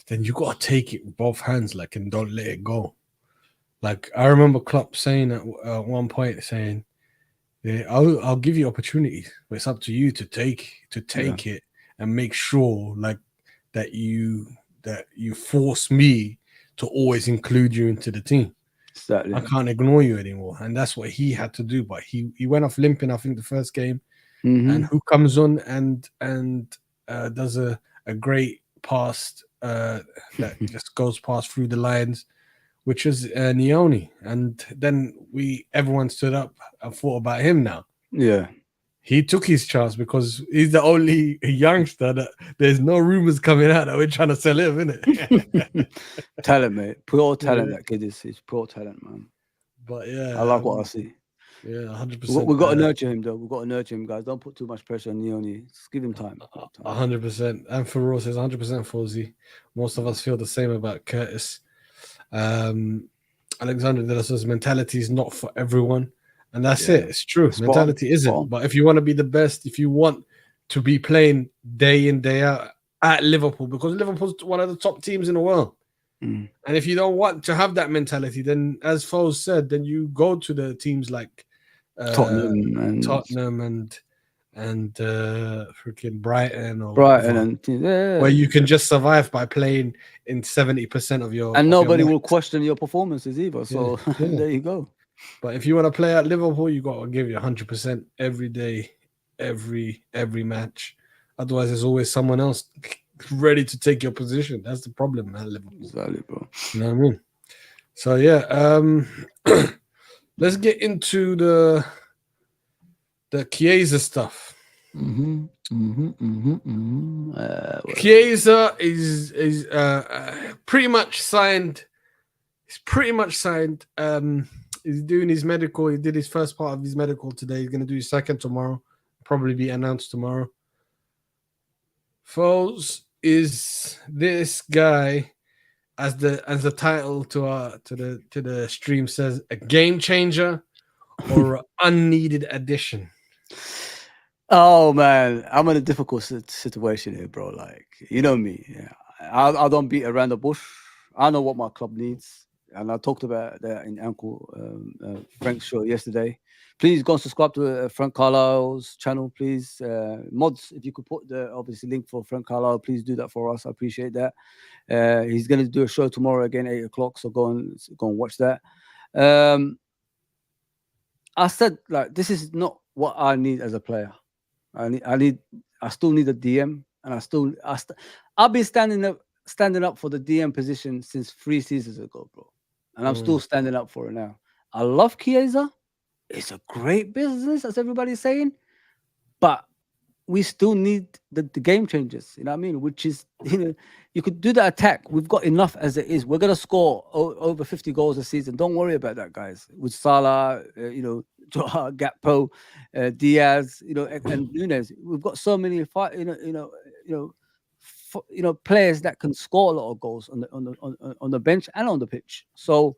Then you got to take it with both hands, like, and don't let it go. Like I remember Klopp saying at one point, saying, "Yeah, I'll give you opportunities, but it's up to you to take yeah. it and make sure like that you force me to always include you into the team. Exactly. I can't ignore you anymore." And that's what he had to do. But he went off limping, I think, the first game. And who comes on and does a great pass that just goes past through the lines, which is Neone. And then everyone stood up and thought about him now. Yeah. He took his chance because he's the only youngster that there's no rumors coming out that we're trying to sell him, innit? Talent, mate. Pure talent. Yeah. That kid is pure talent, man. But I like what I see. yeah, We 100%. got to nurture him, though. We got to nurture him, guys. Don't put too much pressure on Leone. Just give him time. 100%. And for Ross, it's 100% Fawzi. Most of us feel the same about Curtis. Alexander De La Sosa's mentality is not for everyone. And that's it. It's true. Spot on. Mentality isn't. But if you want to be the best, if you want to be playing day in, day out at Liverpool, because Liverpool's one of the top teams in the world. Mm. And if you don't want to have that mentality, then as Foles said, then you go to the teams like Tottenham and freaking Brighton or Brighton whatever, where you can just survive by playing in 70% of your nobody your will question your performances either. So there you go. But if you want to play at Liverpool, you got to give you 100% every day, every match. Otherwise, there's always someone else ready to take your position. That's the problem at Liverpool. Exactly, bro. You know what I mean? So let's get into the Chiesa stuff. Where is it? Chiesa is pretty much signed. He's pretty much signed. He's doing his medical. He did his first part of his medical today. He's going to do his second tomorrow. Probably be announced tomorrow. Foles is this guy, as the title to the stream says, a game changer or an unneeded addition. Oh man, I'm in a difficult situation here, bro. Like, you know me. Yeah. I don't beat around the bush. I know what my club needs, and I talked about that in Uncle Frank's show yesterday. Please go and subscribe to Frank Carlisle's channel, please. Mods, if you could put the obviously link for Frank Carlisle, please do that for us. I appreciate that. He's going to do a show tomorrow again, 8 o'clock. So go and watch that. I said, like, this is not what I need as a player. I still need a DM, and I've been standing up for the DM position since 3 seasons ago, bro, and I'm still standing up for it now. I love Chiesa. It's a great business, as everybody's saying, but we still need the game changers. You know what I mean? Which is, you could do the attack. We've got enough as it is. We're gonna score over 50 goals a season. Don't worry about that, guys. With Salah, Jota, Gakpo, Diaz, and Nunes. We've got so many players that can score a lot of goals on the bench and on the pitch. So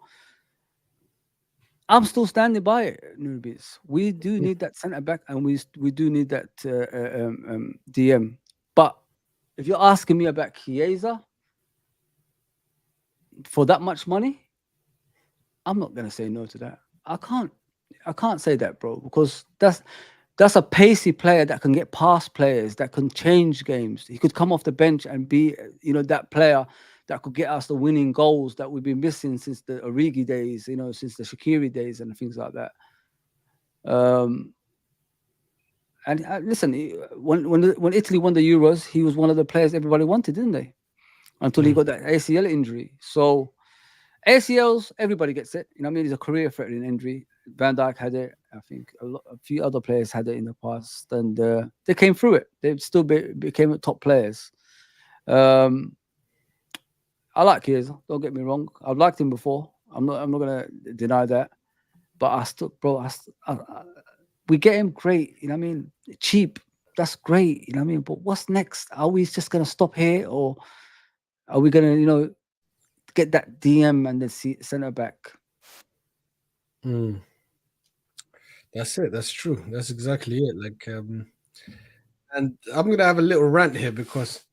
I'm still standing by it, Newbies. We do need that centre back, and we do need that DM. But if you're asking me about Chiesa for that much money, I'm not gonna say no to that. I can't say that, bro, because that's a pacey player that can get past players, that can change games. He could come off the bench and be, that player that could get us the winning goals that we've been missing since the Origi days, since the Shaqiri days and things like that. And listen, when Italy won the Euros, he was one of the players everybody wanted, didn't they? Until he got that ACL injury. So ACLs, everybody gets it. You know what I mean? It's a career-threatening injury. Van Dijk had it. I think a few other players had it in the past, and they came through it. They still became top players. I like Chiesa. Don't get me wrong. I've liked him before. I'm not gonna deny that. But we get him great. You know what I mean? Cheap. That's great. You know what I mean? But what's next? Are we just gonna stop here, or are we gonna get that DM and the centre back? That's it. That's true. That's exactly it. Like, and I'm gonna have a little rant here because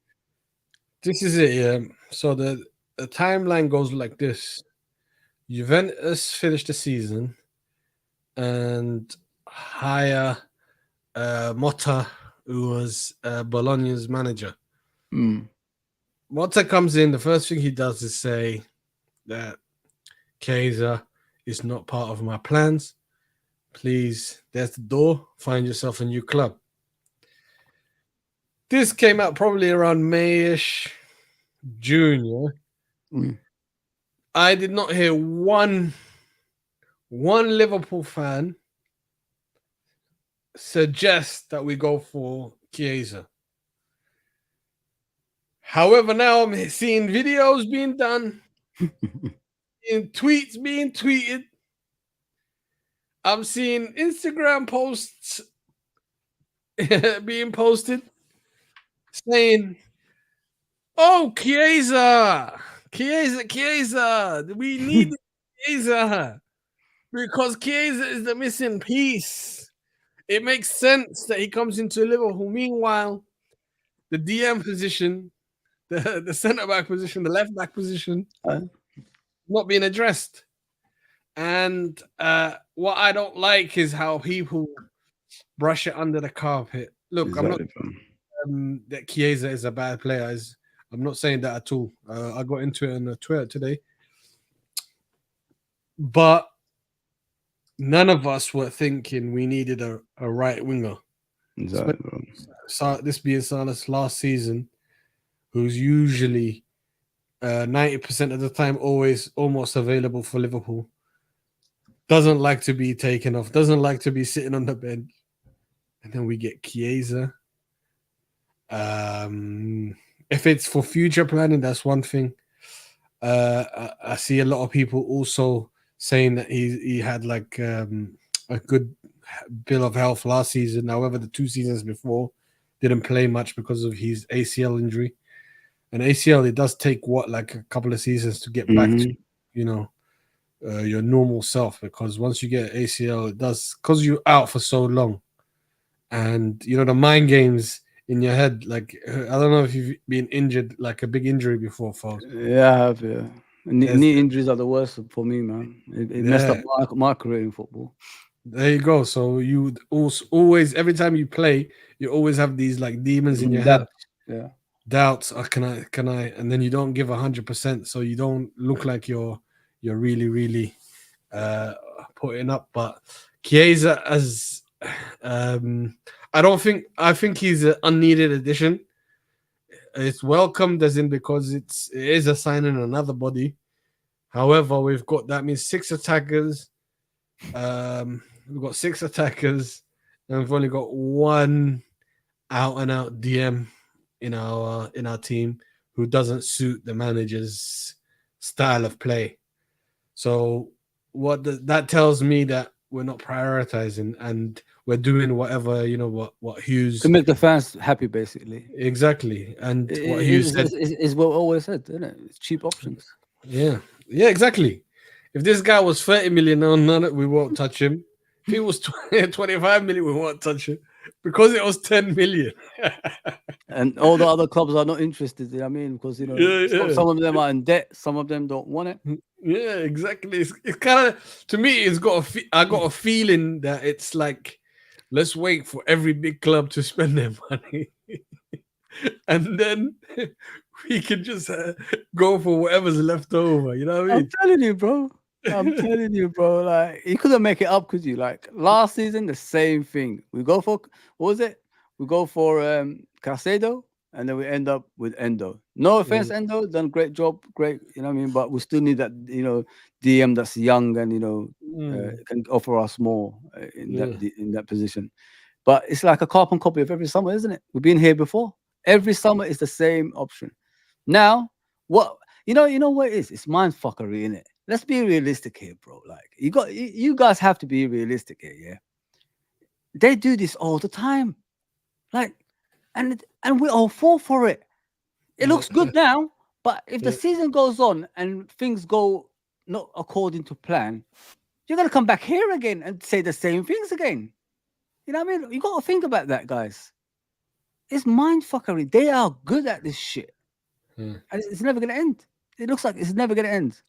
this is it. Yeah. So the timeline goes like this: Juventus finished the season and hire Motta, who was Bologna's manager. Motta comes in. The first thing he does is say that Chiesa is not part of my plans. Please, there's the door. Find yourself a new club. This came out probably around Mayish, June. Yeah? I did not hear one Liverpool fan suggest that we go for Chiesa. However, now I'm seeing videos being done, tweets being tweeted. I'm seeing Instagram posts being posted saying, "Oh, Chiesa, we need Chiesa because Chiesa is the missing piece. It makes sense that he comes into Liverpool. Meanwhile, the DM position, the centre back position, the left back position, not being addressed. And what I don't like is how people brush it under the carpet. Look, exactly. I'm not that Chiesa is a bad player. I'm not saying that at all. I got into it on Twitter today. But none of us were thinking we needed a right winger. Exactly. This being Salah's last season, who's usually 90% of the time always almost available for Liverpool. Doesn't like to be taken off. Doesn't like to be sitting on the bench. and then we get Chiesa. If it's for future planning, that's one thing. I see a lot of people also saying that he had like a good bill of health last season. However, the 2 seasons before didn't play much because of his ACL injury. And ACL, it does take like a couple of seasons to get back to, Mm-hmm. you know, your normal self, because once you get ACL, it does because you're out for so long, and the mind games in your head. Like I don't know if you've been injured, like a big injury before, folks. Yeah, I have. Yeah, There's, knee injuries are the worst for me, man. It messed up yeah, my career in football. there you go. So you also always, every time you play, you always have these like demons in your head, That, yeah. doubts. Can I? And then you don't give 100%, so you don't look like you're really, really uh putting up. But Chiesa as I think he's an unneeded addition. It's welcomed as in because it is a signing another body. However, that means six attackers. We've got six attackers, and we've only got one out and out DM in our team who doesn't suit the manager's style of play. So that tells me that we're not prioritizing and we're doing whatever what To Hughes make the fans happy, basically. exactly and what Hughes said. Is what we always said, isn't it? It's cheap options. Yeah, exactly. If this guy was 30 million, no, none, we won't touch him. If he was 25 million, we won't touch him because it was 10 million. And all the other clubs are not interested. You know what I mean? Because Yeah. some of them are in debt, some of them don't want it. Yeah, exactly. It's kind of, to me, I got a feeling that it's like, let's wait for every big club to spend their money, and then we can just go for whatever's left over. You know what I I'm mean? telling you, bro. I'm telling you, bro. Like you couldn't make it up, could you? Like last season, the same thing. We go for what was it? We go for Casedo, and then we end up with Endo. No offense, Mm, Endo, done a great job, great. You know what I mean? But we still need that, DM that's young and mm, can offer us more yeah. in that position. But it's like a carbon copy of every summer, isn't it? We've been here before. Every summer is the same option. Now, what you know what it is? It's mind fuckery, innit? Let's be realistic here, bro. Like you guys have to be realistic here, yeah. They do this all the time. Like, and we all fall for it. It Yeah. looks good now, but if the Yeah. season goes on and things go not according to plan, you're gonna come back here again and say the same things again. You know what I mean? You gotta think about that, guys. It's mind fuckery. They are good at this shit. Yeah. And it's never gonna end. It looks like it's never gonna end.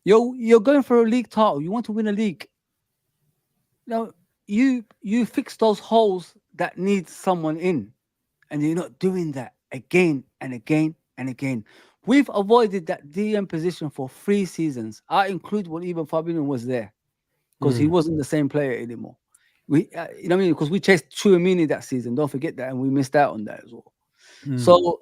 You're going for a league title. You want to win a league. Now you fix those holes that need someone in, and you're not doing that again and again and again. We've avoided that DM position for 3 seasons. I include when even Fabinho was there because he Mm, wasn't the same player anymore. You know what I mean? Because we chased Chouamini that season. Don't forget that, and we missed out on that as well. mm, So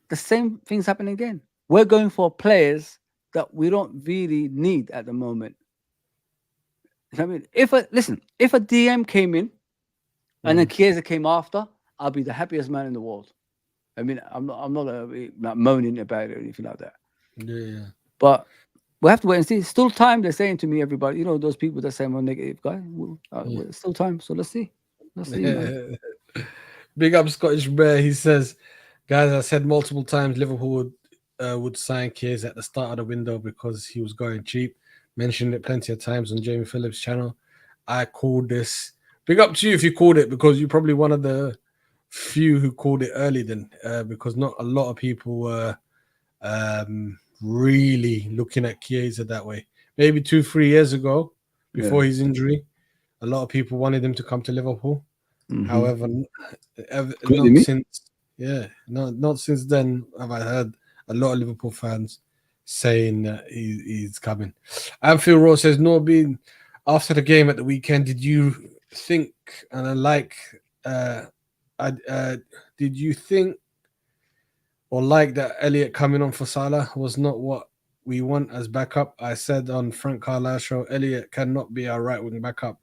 the same things happen again. We're going for players that we don't really need at the moment. You know what I mean? If a DM came in and then mm. Chiesa came after, I'll be the happiest man in the world. I mean, I'm not like moaning about it or anything like that. Yeah. But we have to wait and see. Still time. They're saying to me, everybody, those people that say I'm a negative guy. Yeah. It's still time. So let's see. Let's see, man. Yeah. Big up Scottish Bear. He says, guys, I said multiple times Liverpool would sign Chiesa at the start of the window because he was going cheap. Mentioned it plenty of times on Jamie Phillips' channel. I called this. Big up to you if you called it, because you're probably one of the few who called it early then, because not a lot of people were really looking at Chiesa that way. Maybe 2-3 years ago, Yeah. before his injury, a lot of people wanted him to come to Liverpool. Hmm. However, Including not me. since, yeah, not since then have I heard a lot of Liverpool fans saying that he's coming. Anfield Road says, no, being after the game at the weekend, did you think and I like did you think or like that Elliot coming on for Salah was not what we want as backup? I said on Frank Carlisle show, Elliot cannot be our right wing backup.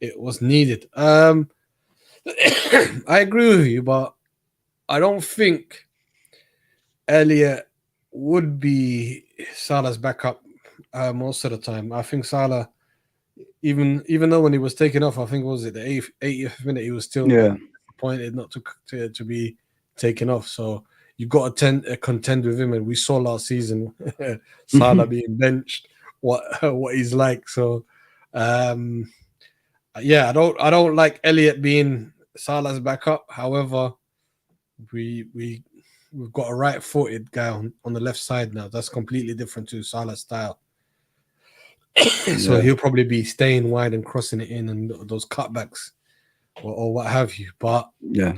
It was needed. I agree with you, but I don't think Elliot would be Salah's backup most of the time. I think Salah, even though when he was taken off, I think was it the 80th minute, he was still like Yeah. disappointed not to be taken off. So you got to contend with him, and we saw last season Salah being benched. What he's like. So um, yeah, I don't like Elliot being Salah's backup. However, we've got a right-footed guy on the left side now. That's completely different to Salah's style. So Yeah. he'll probably be staying wide and crossing it in and those cutbacks or what have you. But Yeah.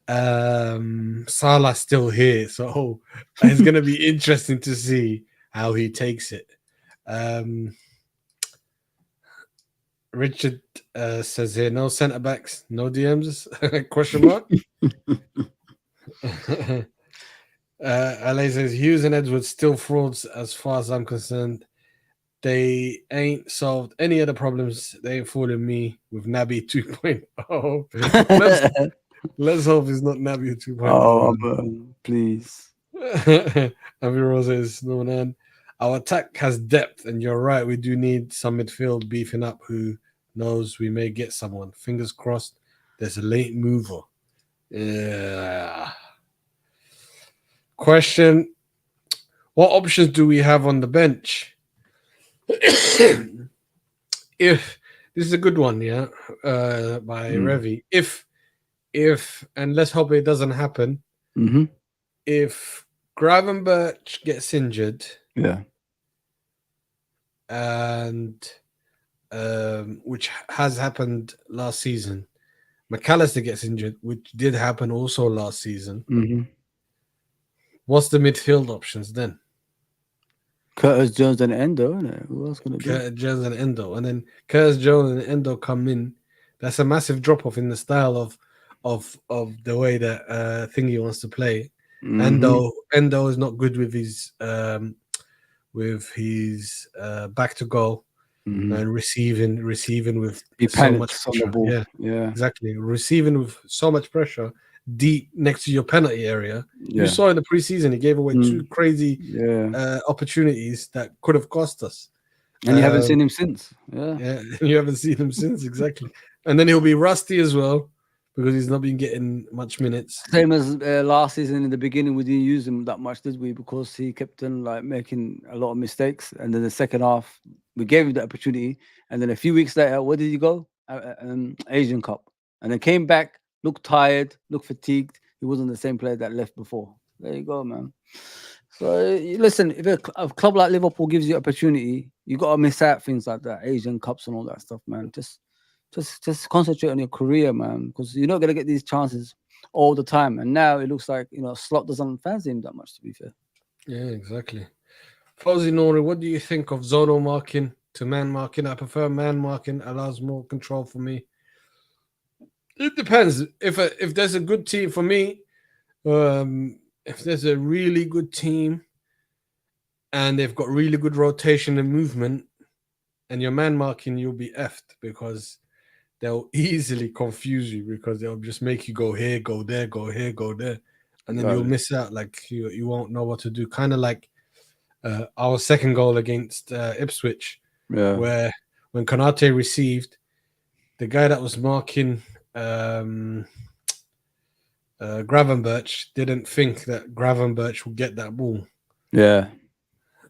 Salah's still here, so it's going to be interesting to see how he takes it. Richard says here, no centre backs, no DMs? Question mark. LA says Hughes and Edwards still frauds as far as I'm concerned. They ain't solved any of the problems. They ain't fooling me with Naby 2.0. let's hope it's not Naby 2.0. Please. Aviro says, no man. Our attack has depth, and you're right. We do need some midfield beefing up. Who knows? We may get someone. Fingers crossed. There's a late mover. Yeah. Question: what options do we have on the bench? If this is a good one, yeah, by Revi. If and let's hope it doesn't happen. Mm-hmm. If Gravenberch gets injured, Yeah. and which has happened last season, McAllister gets injured, which did happen also last season. Mm-hmm. What's the midfield options then? Curtis Jones and Endo, isn't it? Who else gonna do? Curtis Jones and Endo, and then Curtis Jones and Endo come in. That's a massive drop off in the style of the way that Thingy wants to play. Mm-hmm. Endo is not good with his back to goal and receiving with He so much panics on the pressure. ball. Yeah, Yeah. exactly. Receiving with so much pressure deep next to your penalty area. Yeah. You saw in the preseason he gave away two crazy Yeah. opportunities that could have cost us. And you haven't seen him since. Yeah. Yeah, you haven't seen him since, exactly. And then he'll be rusty as well because he's not been getting much minutes. Same as last season in the beginning, we didn't use him that much, did we? Because he kept on like making a lot of mistakes. And then the second half, we gave him the opportunity. And then a few weeks later, where did he go? Asian Cup. And then came back, looked tired, looked fatigued. He wasn't the same player that left before. There you go, man. So listen, if a club like Liverpool gives you opportunity, you got to miss out things like that, Asian Cups and all that stuff, man. Just concentrate on your career, man, because you're not gonna get these chances all the time. And now it looks like Slot doesn't fancy him that much, to be fair. Yeah, exactly. Fawzi Nori, what do you think of zonal marking to man marking? I prefer man marking, allows more control for me. It depends. If there's a good team for me, if there's a really good team and they've got really good rotation and movement, and your man marking, you'll be effed because they'll easily confuse you because they'll just make you go here, go there, go here, go there, and then you'll miss out. Like you won't know what to do. Kind of like our second goal against Ipswich, where when Konate received, the guy that was marking Gravenberch didn't think that Gravenberch would get that ball. Yeah.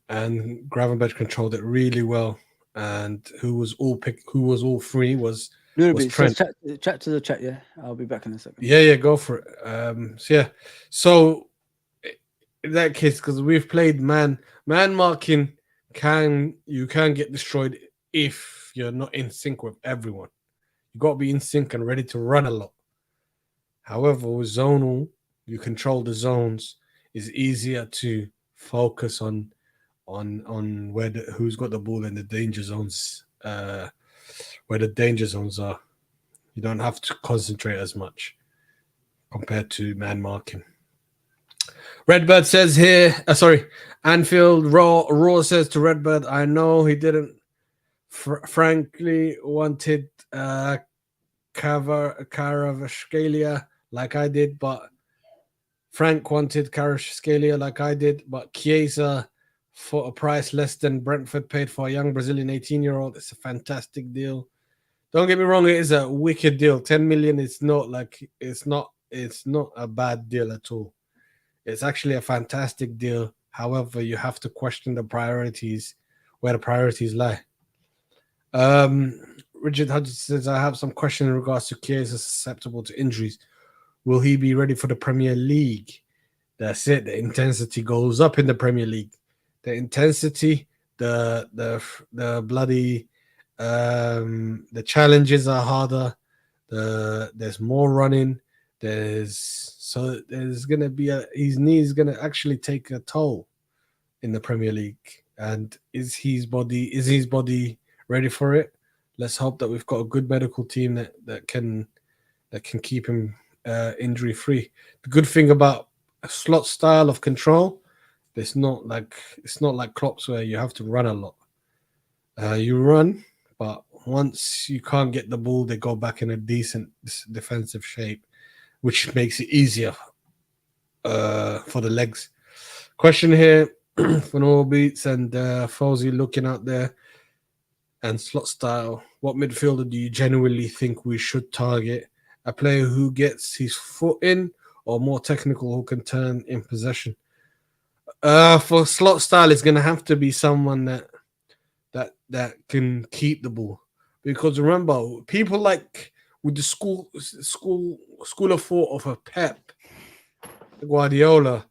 And Gravenberch controlled it really well. And who was all free was Trent. Chat to the chat, yeah. I'll be back in a second. Yeah, go for it. So in that case, because we've played man marking, you can get destroyed if you're not in sync with everyone. You got to be in sync and ready to run a lot. However, with zonal, you control the zones. It's easier to focus on who's got the ball in the danger zones, where the danger zones are. You don't have to concentrate as much compared to man marking. Redbird says here, Anfield Raw says to Redbird, I know he didn't frankly wanted Kvaratskhelia like I did, but Frank wanted Kvaratskhelia like I did, but Chiesa for a price less than Brentford paid for a young Brazilian 18-year-old. It's a fantastic deal. Don't get me wrong, it is a wicked deal. 10 million is not like it's not a bad deal at all. It's actually a fantastic deal. However, you have to question the priorities, where the priorities lie. Richard Hudgens says, I have some question in regards to Chiesa susceptible to injuries. Will he be ready for the Premier League? That's it. The intensity goes up in the Premier League. The intensity, the bloody, the challenges are harder. There's more running. There's gonna be his knee's gonna actually take a toll in the Premier League. And is his body ready for it? Let's hope that we've got a good medical team that can keep him injury free. The good thing about a slot style of control, it's not like Klopp's where you have to run a lot. You run, but once you can't get the ball, they go back in a decent defensive shape, which makes it easier for the legs. Question here for Normal Beats and Fawzi looking out there and slot style. What midfielder do you genuinely think we should target? A player who gets his foot in, or more technical who can turn in possession? For slot style, it's going to have to be someone that can keep the ball, because remember, people like with the school of thought of a Pep Guardiola,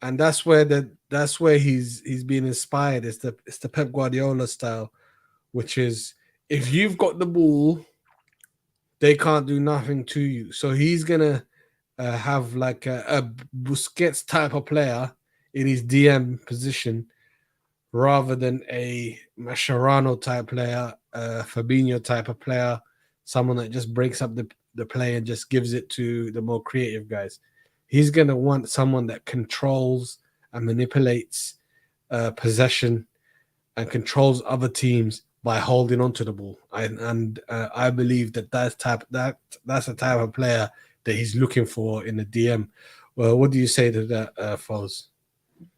and that's where he's been inspired. It's the Pep Guardiola style, which is if you've got the ball, they can't do nothing to you. So he's gonna have like a Busquets type of player in his DM position, rather than a Mascherano type player, Fabinho type of player, someone that just breaks up the play and just gives it to the more creative guys. He's gonna want someone that controls and manipulates possession and controls other teams by holding onto the ball. I believe that's a type of player that he's looking for in the DM. Well, what do you say to that, Foz?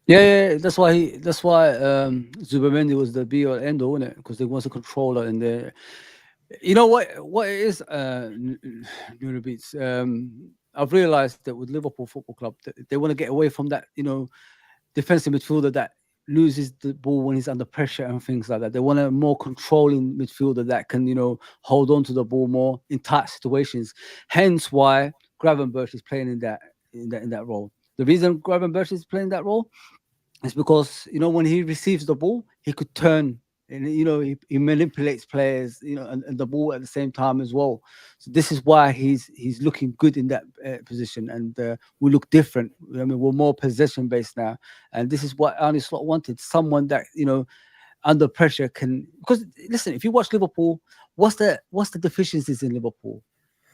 Yeah, that's why Zubamendi was the be all end all, innit? Because they was a controller in there. You know what it is, Beats. I've realized that with Liverpool Football Club, they want to get away from that, defensive midfielder that loses the ball when he's under pressure and things like that. They want a more controlling midfielder that can, hold on to the ball more in tight situations. Hence why Gravenberch is playing in that role. The reason Gravenberch is playing that role is because, when he receives the ball, he could turn and, he manipulates players, and the ball at the same time as well. So this is why he's looking good in that position, and we look different. I mean, we're more possession based now, and this is what Arne Slot wanted: someone that under pressure can. Because listen, if you watch Liverpool, what's the deficiencies in Liverpool?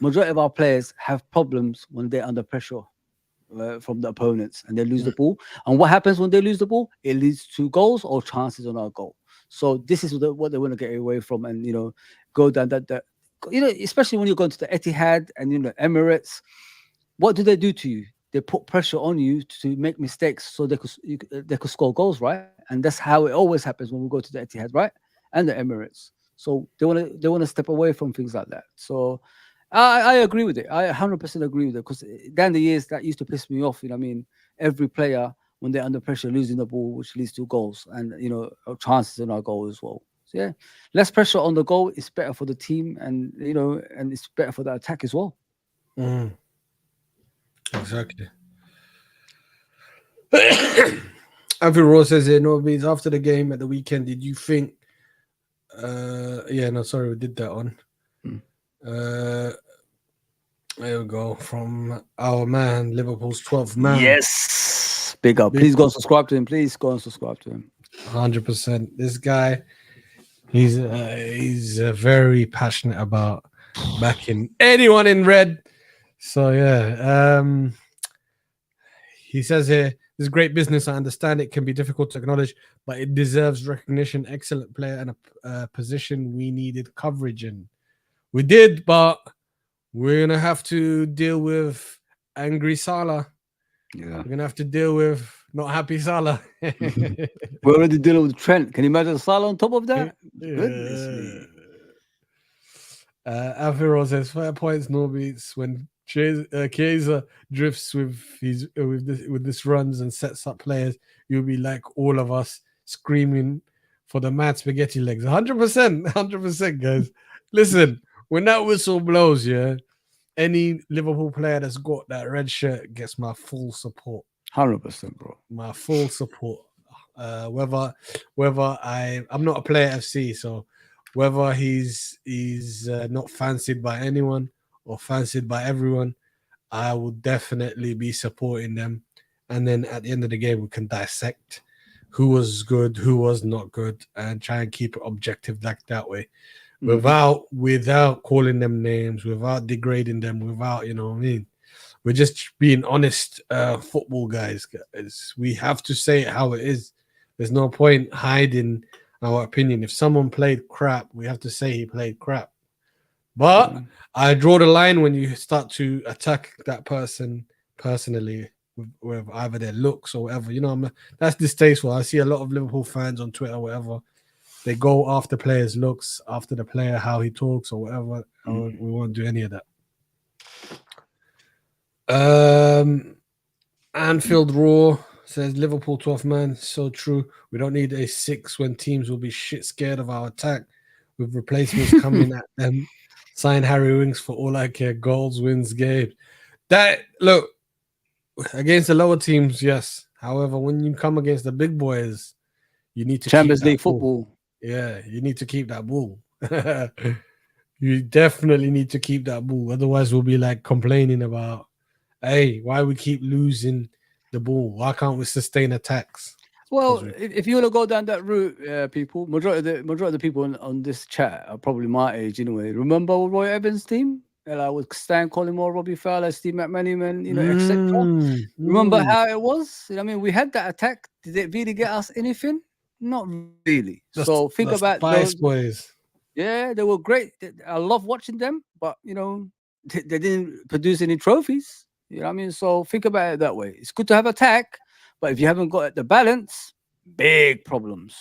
Majority of our players have problems when they're under pressure from the opponents and they lose the ball. And what happens when they lose the ball? It leads to goals or chances on our goal. So this is what they want to get away from, and go down that especially when you're going to the Etihad and Emirates. What do they do to you? They put pressure on you to make mistakes so they could score goals, right? And that's how it always happens when we go to the Etihad, right? And the Emirates. So they want to step away from things like that. So I agree with it. I 100% agree with it, because down the years that used to piss me off. Every player, when they're under pressure, losing the ball, which leads to goals and chances in our goal as well. So yeah, less pressure on the goal is better for the team, and and it's better for the attack as well. Exactly. Anthony Ross says here, no means after the game at the weekend, did you think? We did that one. There we go, from our man, Liverpool's 12th man. Yes, big up. Please go and subscribe to him. 100%. This guy, he's very passionate about backing anyone in red. So yeah, he says here, this is great business. I understand it can be difficult to acknowledge, but it deserves recognition. Excellent player and a position we needed coverage in. We did, but We're gonna have to deal with angry Salah. Yeah. We're gonna have to deal with not happy Salah. We're already dealing with Trent. Can you imagine Salah on top of that? Goodness me. Alfiro says fair points, no beats. When Chiesa drifts with this runs and sets up players, you'll be like all of us screaming for the mad spaghetti legs. 100%, 100%, guys. Listen, when that whistle blows, yeah, any Liverpool player that's got that red shirt gets my full support. 100%, bro. My full support. Whether I'm not a player FC, so whether he's not fancied by anyone or fancied by everyone, I will definitely be supporting them. And then at the end of the game, we can dissect who was good, who was not good, and try and keep it objective like that way, without calling them names, without degrading them, without, you know what I mean. We're just being honest football guys. We have to say it how it is. There's no point hiding our opinion. If someone played crap, we have to say he played crap. But I draw the line when you start to attack that person personally with either their looks or whatever. You know, that's distasteful. I see a lot of Liverpool fans on Twitter, whatever. They go after players' looks, after the player, how he talks or whatever. We won't do any of that. Anfield Raw says Liverpool 12th man. So true. We don't need a 6 when teams will be shit scared of our attack with replacements coming at them. Sign Harry Winks for all I care. Goals, wins, games. That look against the lower teams, yes. However, when you come against the big boys, you need to Champions keep that League ball. football. Yeah, you need to keep that ball. You definitely need to keep that ball. Otherwise, we'll be like complaining about, hey, why we keep losing the ball? Why can't we sustain attacks? Well, if you want to go down that route, people, majority of the people on this chat are probably my age anyway. Remember Roy Evans' team? With Stan Collymore, Robbie Fowler, Steve McManaman, etc. Remember how it was? I mean, we had that attack. Did it really get us anything? Not really. So think about those boys. Yeah, they were great. I love watching them, but they didn't produce any trophies. You know what I mean? So think about it that way. It's good to have attack, but if you haven't got the balance, big problems.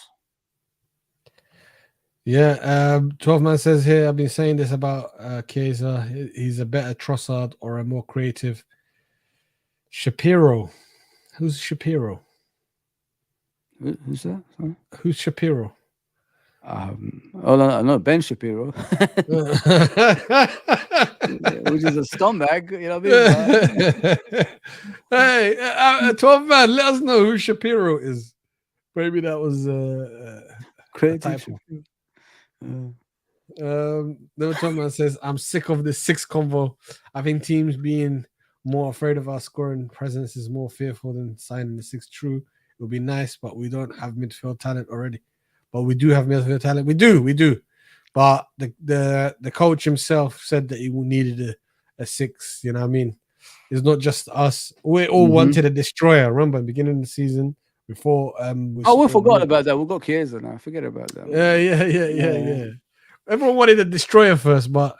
Yeah, 12 man says here, I've been saying this about Chiesa. He's a better Trossard or a more creative Shapiro. Who's Shapiro? Who's that? Sorry? Who's Shapiro? No, Ben Shapiro, which is a scumbag. You know what I mean? Hey, 12 man, let us know who Shapiro is. Maybe that was creative. Number 12 man says, I'm sick of this 6 convo. I think teams being more afraid of our scoring presence is more fearful than signing the 6 true. It would be nice, but we don't have midfield talent already. But we do have midfield talent. We do. But the coach himself said that he needed a 6. You know what I mean? It's not just us. We all wanted a destroyer. Remember, beginning of the season before. We forgot about that. We got Chiesa now. Forget about that. Yeah. Everyone wanted a destroyer first, but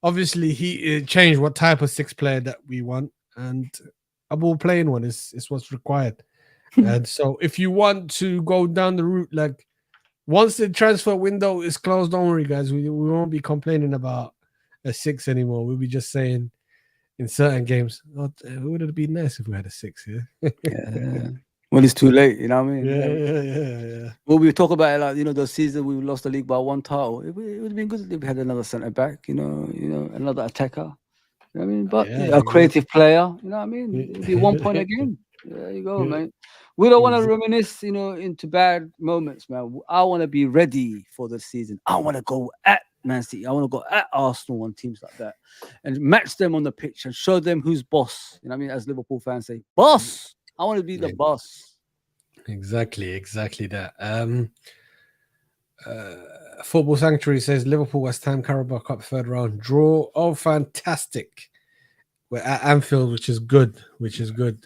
obviously he changed what type of 6 player that we want, and a ball playing one is what's required. And so, if you want to go down the route, like once the transfer window is closed, don't worry, guys. We won't be complaining about a 6 anymore. We'll be just saying in certain games, would it be nice if we had a 6 here? Yeah. When it's too late, you know what I mean? Yeah. Well, we talk about it like, the season we lost the league by 1 title. It would have been good if we had another centre back, another attacker. You know what I mean? But a creative player, you know what I mean? It'd be 1 point a game. There you go, man. We don't want to reminisce, into bad moments, man. I want to be ready for the season. I want to go at Man City. I want to go at Arsenal and teams like that and match them on the pitch and show them who's boss. You know what I mean? As Liverpool fans say, boss. I want to be the boss. Exactly that. Football Sanctuary says Liverpool West Ham Carabao Cup 3rd round draw. Oh, fantastic. We're at Anfield, which is good.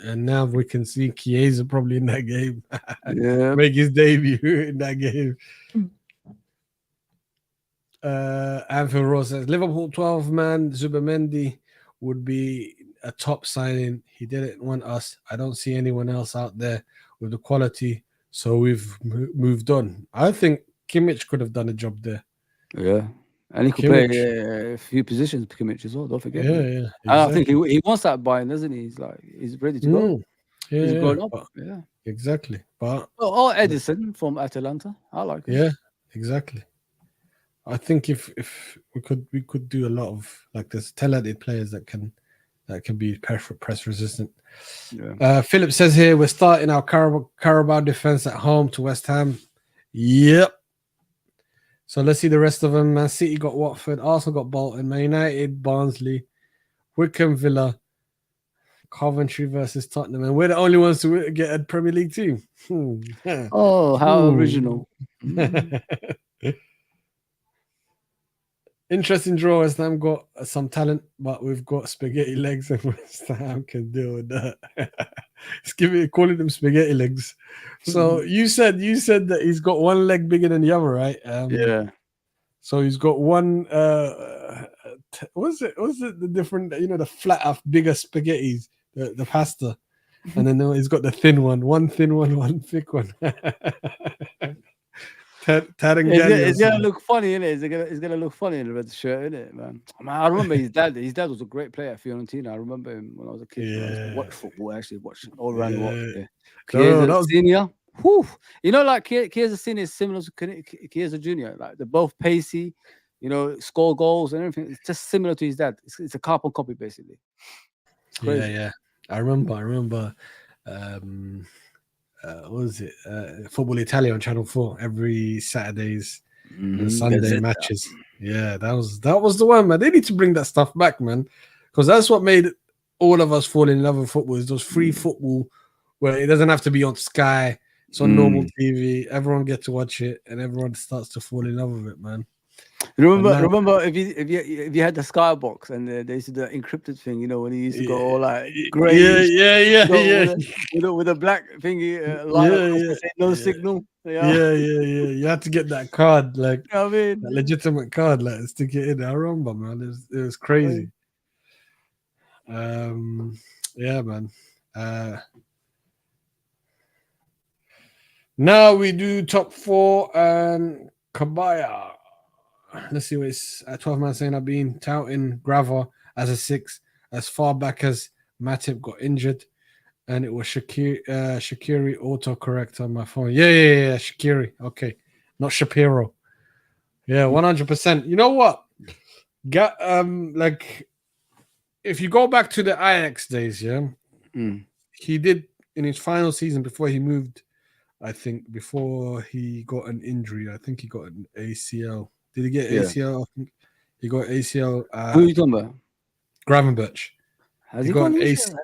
And now we can see Chiesa probably in that game. Yeah. Make his debut in that game. Anfield Rose says Liverpool 12 man Zubimendi would be a top signing. He didn't want us. I don't see anyone else out there with the quality, so we've moved on. I think Kimmich could have done a job there. Yeah. And he could Kimmich. play a few positions, Kimmich as well. Don't forget. Yeah, Man. yeah. And I think Exactly. he wants that Bayern, doesn't he? He's like he's ready to go. Yeah, He's yeah. grown up. But, Yeah. exactly. But Or Edison from Atalanta. I like him. yeah, exactly. I think if we could do a lot of like there's talented players that can be press resistant. Yeah. Philip says here we're starting our Carabao defense at home to West Ham. Yep. So let's see the rest of them. Man City got Watford, Arsenal got Bolton, Man United, Barnsley, Wycombe, Villa, Coventry versus Tottenham, and we're the only ones to get a Premier League team. Oh, how original. Interesting draw. West Ham got some talent, but we've got spaghetti legs, and West Ham can deal with that. Calling them spaghetti legs. So you said that he's got one leg bigger than the other, right? Yeah. So he's got one. What's it the different? The flatter, bigger spaghettis, the pasta, and then he's got the thin one thick one. It's gonna look funny, innit? It's gonna look funny in the red shirt, innit, man? I remember his dad. His dad was a great player at Fiorentina. I remember him when I was a kid. I used to watch football. Actually, watch all around the world. Yeah. Chiesa Senior. Whew. Like Chiesa Senior is similar to Chiesa Junior. Like they're both pacey. Score goals and everything. It's just similar to his dad. It's a carbon copy, basically. Yeah. I remember. What was it? Football Italia on Channel 4 every Saturdays and Sunday matches. Yeah, that was the one, man. They need to bring that stuff back, man, because that's what made all of us fall in love with football. Is those free football where it doesn't have to be on Sky. It's on normal TV. Everyone gets to watch it, and everyone starts to fall in love with it, man. Remember if you had the Skybox and they used to do that encrypted thing, when he used to go all like grey, with a black thingy say no signal. Yeah. You had to get that card, like I mean, that legitimate card, like stick it in. I remember, man. It was crazy. Yeah, man. Now we do top 4 and Kabaya. Let's see what it's at 12 man saying. I've been touting Grava as a 6 as far back as Matip got injured, and it was Shaqiri autocorrect on my phone. Yeah, Shaqiri. Okay, not Shapiro. Yeah, 100%. You know what? Like if you go back to the Ajax days, he did in his final season before he moved. I think before he got an injury, I think he got an ACL. Did he get ACL? I think he got ACL. Who are you talking about? Gravenberch. Has he got an ACL?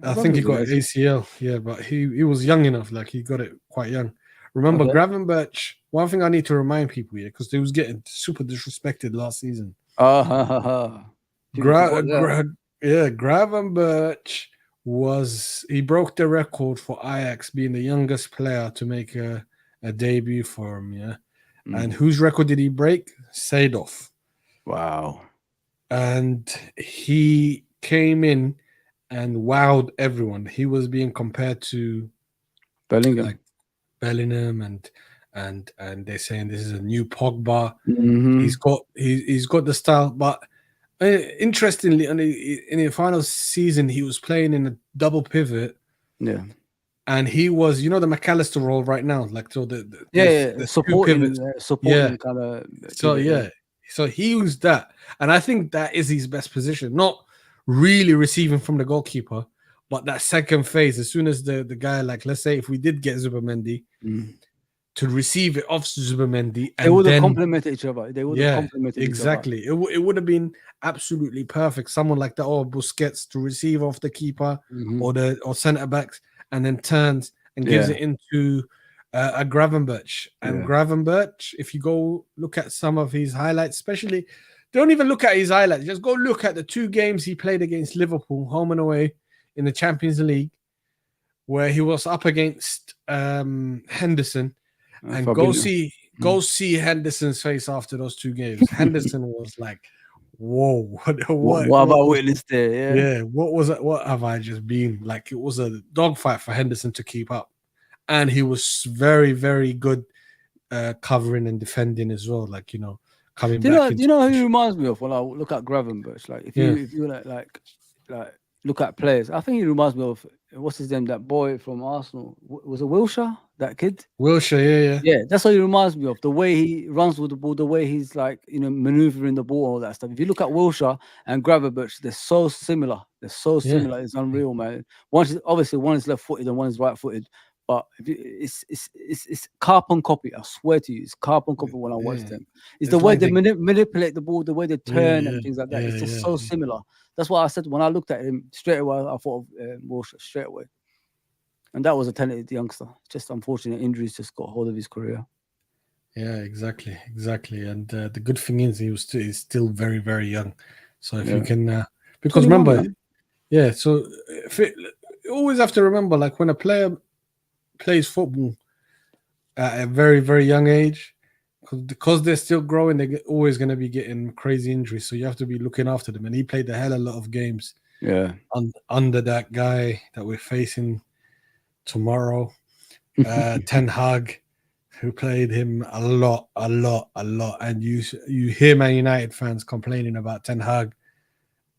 I think he got ACL. Yeah, but he was young enough. Like he got it quite young. Remember, Gravenberch. One thing I need to remind people here, because they was getting super disrespected last season. Gravenberch he broke the record for Ajax being the youngest player to make a debut for him. Yeah. And whose record did he break? Seedorf. Wow. And he came in and wowed everyone. He was being compared to Bellingham. Like Bellingham and they're saying this is a new Pogba. He's got the style, but interestingly, in the final season, he was playing in a double pivot. Yeah. And he was, the McAllister role right now, like so the supporting kind of. So he used that, and I think that is his best position. Not really receiving from the goalkeeper, but that second phase. As soon as the guy, like let's say if we did get Zubimendi, to receive it off Zubimendi, and they would have complemented each other. They would have complemented exactly. each other. It would have been absolutely perfect. Someone like that, or Busquets to receive off the keeper or centre backs. And then turns and gives it into a Gravenberch. And Gravenberch, if you go look at some of his highlights, especially, don't even look at his highlights. Just go look at the 2 games he played against Liverpool, home and away, in the Champions League, where he was up against Henderson. And go see go see Henderson's face after those 2 games. Henderson was like, "Whoa, What have I witnessed there? Yeah. yeah, what was it? What have I just been like?" It was a dogfight for Henderson to keep up, and he was very, very good covering and defending as well. Like coming Do back. you know who he reminds me of when I look at Gravenberch? Like if you like look at players, I think he reminds me of what's his name? That boy from Arsenal. Was it Wilshere? That kid? Wilshere, Yeah, that's what he reminds me of. The way he runs with the ball, the way he's like, maneuvering the ball, all that stuff. If you look at Wilshere and Gravenberch, they're so similar. They're so similar. It's unreal, man. One is left-footed and one is right-footed. But it's carbon copy. I swear to you, it's carbon copy when I watch them. It's the way they manipulate the ball, the way they turn and things like that. It's just so similar. That's why I said when I looked at him straight away, I thought of Wilshere straight away. And that was a talented youngster. Just unfortunate injuries just got hold of his career. Yeah, exactly. And the good thing is he's still very, very young. So if you can, because remember, man. So you always have to remember, like when a player plays football at a very, very young age, because they're still growing, they're always going to be getting crazy injuries. So you have to be looking after them. And he played a hell of a lot of games. Yeah. Under that guy that we're facing tomorrow, Ten Hag, who played him a lot, and you hear Man United fans complaining about Ten Hag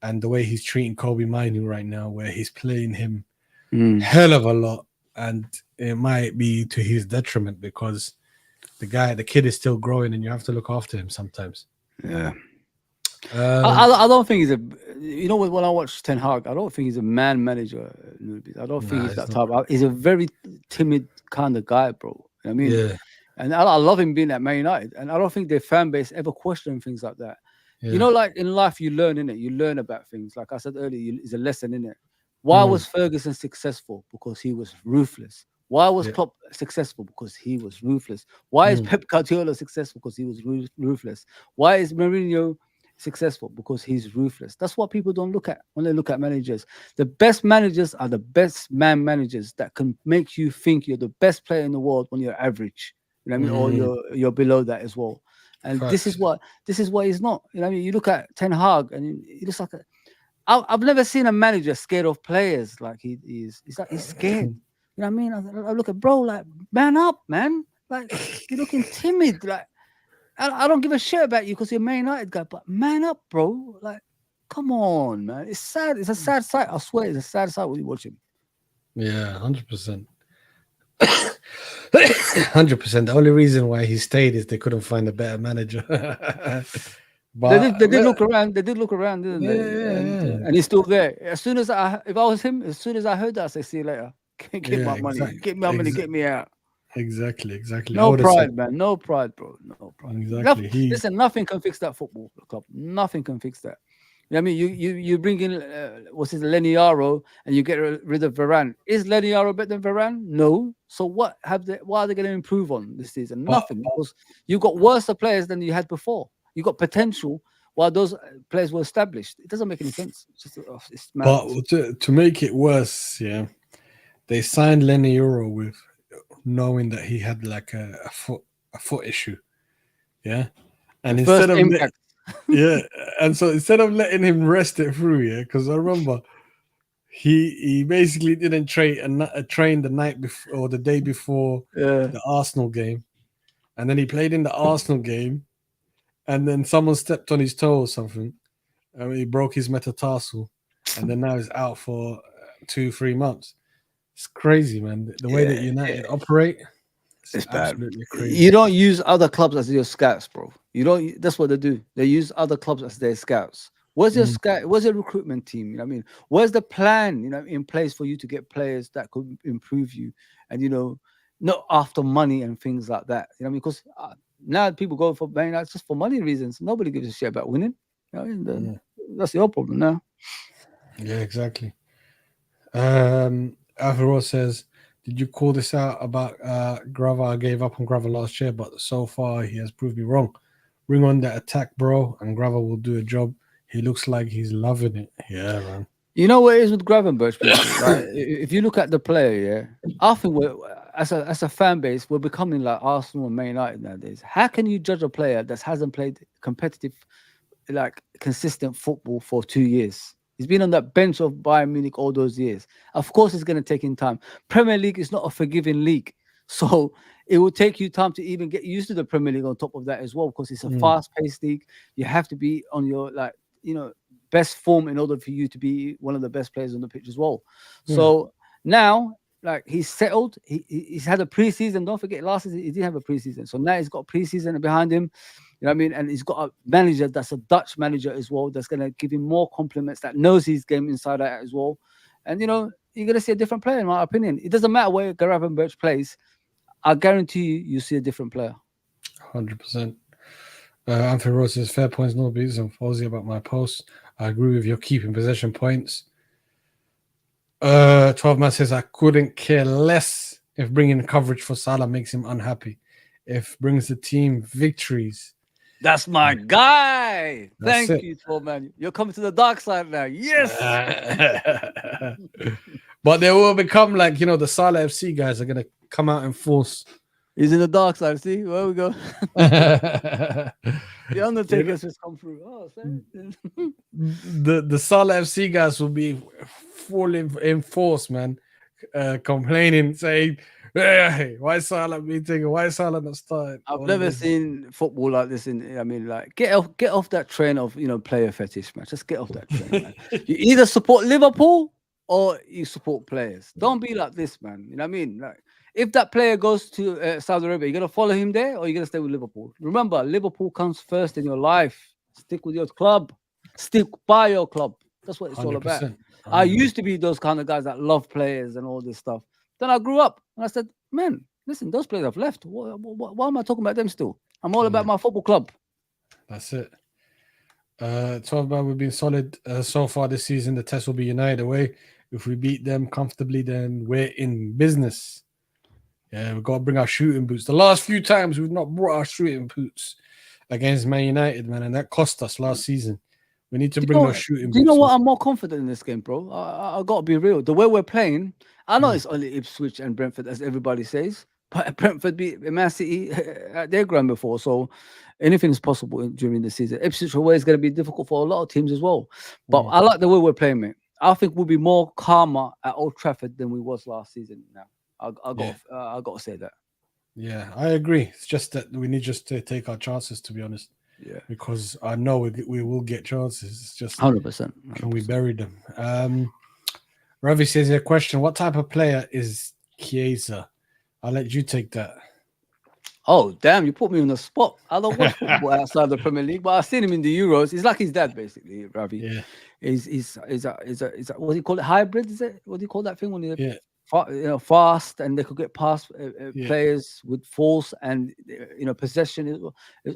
and the way he's treating Kobe Mainoo right now, where he's playing him hell of a lot, and it might be to his detriment because the kid is still growing, and you have to look after him sometimes. Yeah. I don't think he's when I watch Ten Hag, I don't think he's a man manager. I don't think he's that type. He's a very timid kind of guy, bro. You know what I mean? Yeah. And I love him being at Man United, and I don't think their fan base ever question things like that. Yeah. Like in life, you learn in it. You learn about things. Like I said earlier, it's a lesson in it. Why was Ferguson successful? Because he was ruthless. Why was Klopp successful? Because he was ruthless. Why is Pep Guardiola successful? Because he was ruthless. Why is Mourinho successful? Because he's ruthless. That's what people don't look at when they look at managers. The best managers are the best man managers that can make you think you're the best player in the world when you're average. You know what I mean? Or you're below that as well. And this is what he's not. You know what I mean? You look at Ten Hag and he looks like I've never seen a manager scared of players like he is. He's scared. You know what I mean? I look at bro like, man up, man. Like you're looking timid. Like I don't give a shit about you because you're a Man United guy, but man up, bro. Like, come on, man. It's sad. It's a sad sight. I swear, it's a sad sight when you watch him. Yeah, 100%. 100%. The only reason why he stayed is they couldn't find a better manager. But they did look around. They did look around, didn't they? And he's still there. If I was him, as soon as I heard that, I say, "See you later. Get my money. Get my money. Get me out." Exactly. No pride, man. No pride, bro. No pride. Exactly. Listen, nothing can fix that football club. Nothing can fix that. You know what I mean? You bring in Lenny Yaro and you get rid of Varane. Is Lenny Yaro better than Varane? No. So what are they going to improve on this season? Nothing. Because you've got worse players than you had before. You got potential while those players were established. It doesn't make any sense. It's just it's mad. But to make it worse, they signed Lenny Yaro with knowing that he had like a foot issue, and instead of and so instead of letting him rest it through, because I remember he basically didn't train the night before or the day before the Arsenal game, and then he played in the Arsenal game, and then someone stepped on his toe or something, and he broke his metatarsal, and then now he's out for 2-3 months. It's crazy, man. The way that United operate, it's absolutely crazy. You don't use other clubs as your scouts, bro. You don't. That's what they do. They use other clubs as their scouts. Where's your scout? Where's your recruitment team? You know what I mean? Where's the plan? In place for you to get players that could improve you, and not after money and things like that. You know what I mean? Because now people go for Man United just for money reasons. Nobody gives a shit about winning. That's your problem now. Yeah, exactly. Alvaro says, "Did you call this out about Grava? I gave up on Grava last year, but so far he has proved me wrong. Bring on that attack, bro, and Grava will do a job. He looks like he's loving it." Yeah, man. You know what it is with Gravenberch? Right? If you look at the player, I think as a fan base, we're becoming like Arsenal and Man United nowadays. How can you judge a player that hasn't played competitive, like consistent football for 2 years? He's been on that bench of Bayern Munich all those years. Of course, it's going to take him time. Premier League is not a forgiving league, so it will take you time to even get used to the Premier League. On top of that, as well, because it's a fast-paced league. You have to be on your best form in order for you to be one of the best players on the pitch as well. So now, like, he's settled. He's had a preseason. Don't forget, last season he didn't have a preseason. So now he's got a preseason behind him. You know what I mean? And he's got a manager that's a Dutch manager as well, that's going to give him more compliments, that knows his game inside out as well. And, you're going to see a different player, in my opinion. It doesn't matter where Gravenberch plays. I guarantee you see a different player. 100%. Anthony Rose says, fair points, no beats and Fozzy about my post. I agree with your keeping possession points. 12 man says, I couldn't care less if bringing coverage for Salah makes him unhappy. If brings the team victories. That's my guy. Thank you, 12 man. You're coming to the dark side now. Yes. But they will become like, the Salah FC guys are going to come out in force. He's in the dark side. See, where we go. The Undertaker's just come through. Oh, the Salah FC guys will be full in force, man. Complaining, saying, hey, why Salah meeting? Why Salah not starting? I've never seen football like this. Get off that train of player fetish, man. Just get off that train, man. You either support Liverpool or you support players. Don't be like this, man. You know what I mean? Like, if that player goes to Saudi Arabia, you're gonna follow him there, or you're gonna stay with Liverpool. Remember, Liverpool comes first in your life. Stick with your club. Stick by your club. That's what it's all about. 100%. I used to be those kind of guys that love players and all this stuff. Then I grew up and I said, man, listen, those players have left. Why am I talking about them still? I'm all about my football club. That's it. 12 man, we've been solid so far this season. The test will be United away. If we beat them comfortably, then we're in business. Yeah, we've got to bring our shooting boots. The last few times we've not brought our shooting boots against Man United, man, and that cost us last season. We need to bring those shooting boots. Do you know what? I'm more confident in this game, bro. I got to be real. The way we're playing, I know it's only Ipswich and Brentford, as everybody says, but Brentford beat Man City at their ground before, so anything is possible during the season. Ipswich away is going to be difficult for a lot of teams as well. But I like the way we're playing, mate. I think we'll be more calmer at Old Trafford than we was last season. Now, I got to say that. Yeah, I agree. It's just that we need just to take our chances, to be honest. Yeah, because I know we will get chances. It's just 100%. Can we bury them? Ravi says a question: what type of player is Chiesa? I'll let you take that. Oh, damn, you put me on the spot. I don't watch football outside the Premier League, but I've seen him in the Euros. He's like his dad, basically, Ravi. Yeah. He's a what do you call it? Hybrid, is it? What do you call that thing when you fast and they could get past players with force and possession.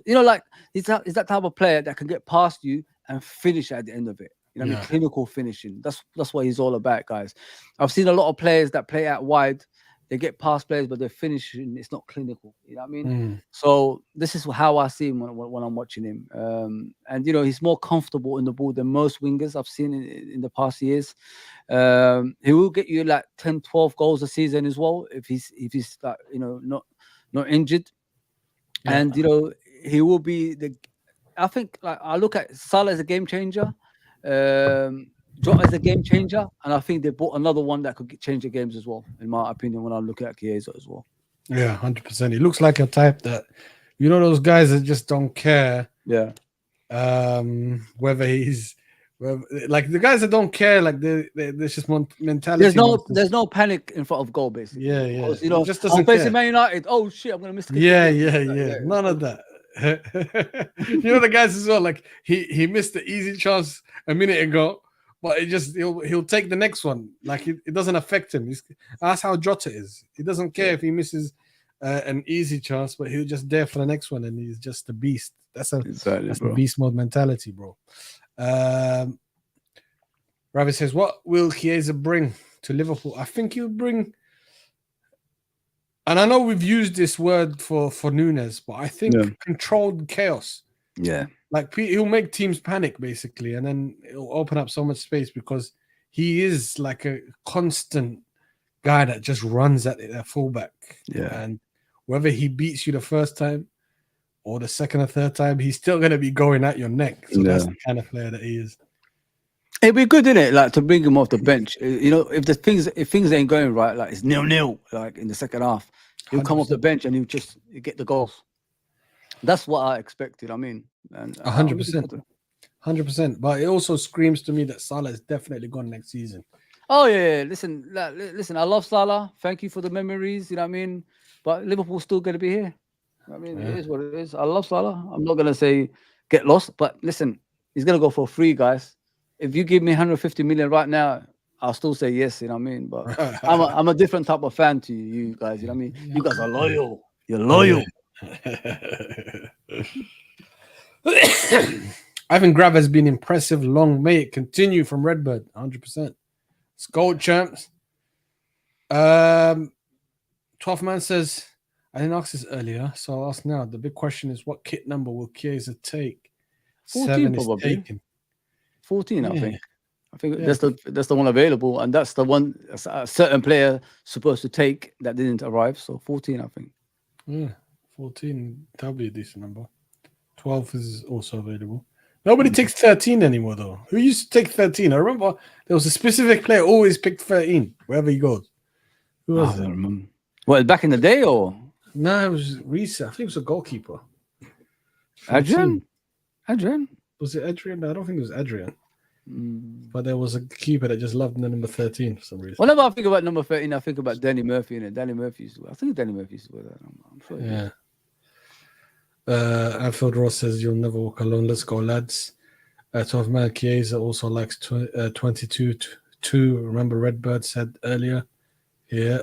Like he's that type of player that can get past you and finish at the end of it. I mean, clinical finishing. That's what he's all about, guys. I've seen a lot of players that play out wide. They get past players, but their finishing it's not clinical. You know what I mean? So this is how I see him when I'm watching him. And he's more comfortable in the ball than most wingers I've seen in the past years. He will get you like 10, 12 goals a season as well if he's like, not injured. Yeah. And he will be I think like I look at Salah as a game changer. Jota is a game changer, and I think they bought another one that could change the games as well, in my opinion, when I look at Chiesa as well. Yeah, 100%. He looks like a type that, those guys that just don't care. Yeah. Whether like the guys that don't care, like there's just mentality. There's no panic in front of goal, basically. Yeah, yeah. Because, just doesn't I'm facing Man United. Oh shit, I'm gonna miss the kick. None of that. The guys as well. Like he missed the easy chance a minute ago. But he'll take the next one. Like it doesn't affect him. That's how Jota is. He doesn't care if he misses an easy chance, but he'll just there for the next one, and he's just a beast. That's a beast mode mentality, bro. Ravi says, "What will Chiesa bring to Liverpool?" I think he'll bring, and I know we've used this word for Nunes, but I think controlled chaos. Yeah. Like he'll make teams panic basically, and then it'll open up so much space because he is like a constant guy that just runs at it, at fullback. Yeah. And whether he beats you the first time or the second or third time, he's still going to be going at your neck. So that's the kind of player that he is. It'd be good, innit? Like to bring him off the bench. You know, if things ain't going right, like it's 0-0, like in the second half, he'll come off the bench and he'll get the goals. That's what I expected. I mean, and 100%. 100%. But it also screams to me that Salah is definitely gone next season. Oh yeah. Listen. I love Salah. Thank you for the memories. You know what I mean? But Liverpool's still going to be here. I mean, It is what it is. I love Salah. I'm not going to say get lost, but listen, he's going to go for free, guys. If you give me 150 million right now, I'll still say yes. You know what I mean? But I'm a different type of fan to you guys. You know what I mean? You guys are loyal. You're loyal. Ivan Grav has been impressive. Long may it continue from Redbird. 100%. It's gold champs. 12th man says, I didn't ask this earlier, so I'll ask now. The big question is, what kit number will Chiesa take? 14 probably. Taken. 14, I think. That's the one available, and that's the one a certain player supposed to take that didn't arrive. So 14, I think. Yeah, 14. That'll be a decent number. 12 is also available. Nobody takes 13 anymore, though. Who used to take 13? I remember there was a specific player who always picked 13 wherever he goes. Who was it? I don't remember. Well, back in the day, or no, it was recent. I think it was a goalkeeper. Adrian. Was it Adrian? No, I don't think it was Adrian. But there was a keeper that just loved the number 13 for some reason. Whenever I think about number 13, I think about Danny Murphy. And Danny Murphy used to. I think Danny Murphy used to wear that. I'm sure. Yeah. Anfield Ross says, "You'll never walk alone. Let's go, lads." 12 man Chiesa also likes 22-2. Remember Redbird said earlier. Yeah.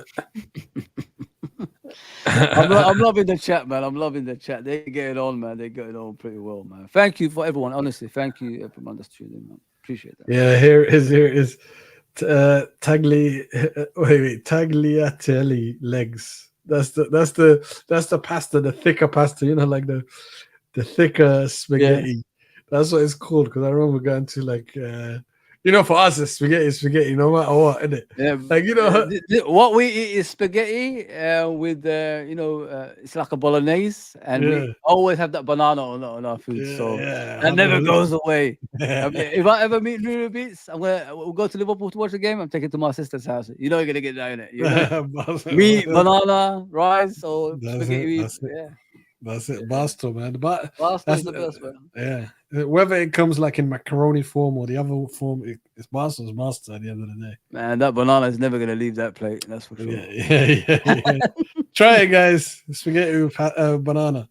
I'm loving the chat, man. I'm loving the chat. They're getting on, man. They're getting on pretty well, man. Thank you for everyone. Honestly, thank you everyone that's tuning in, man. Appreciate that. Yeah, here is tagliatelle legs. That's the pasta, the thicker pasta, you know, like the thicker spaghetti. Yeah. That's what it's called, because I remember going to like you know, for us, it's spaghetti, no matter what, isn't it? Yeah, like, you know, what we eat is spaghetti with you know, it's like a bolognese, and we always have that banana on our food, so that never goes away. I mean, if I ever meet Lulu Beats, we'll go to Liverpool to watch the game. I'm taking to my sister's house. You know, you're gonna get down it. Meat, banana, rice, or spaghetti. That's it, Basta, man. But Basta's the best, man. Yeah. Whether it comes like in macaroni form or the other form, it's Basta's master at the end of the day. Man, that banana is never going to leave that plate. That's for sure. Yeah. Try it, guys. Spaghetti with banana.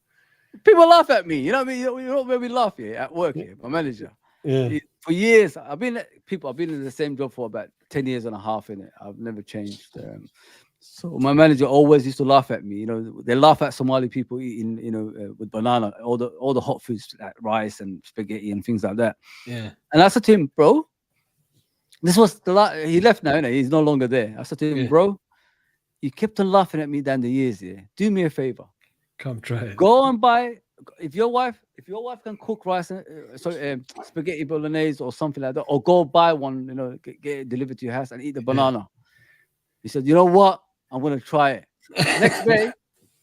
People laugh at me. You know what I mean? You know where we laugh here at work here, my manager. Yeah. For years, I've been in the same job for about 10 years and a half in it. I've never changed. So my manager always used to laugh at me. You know, they laugh at Somali people eating, you know, with banana, all the hot foods like rice and spaghetti and things like that. Yeah. And I said to him, bro, this was he left now, he's no longer there. I said to him, bro, you kept on laughing at me down the years. Yeah, do me a favor. Come try it. Go and buy. If your wife can cook rice, spaghetti bolognese or something like that, or go buy one, you know, get it delivered to your house and eat the banana. He said, you know what? I'm gonna try it.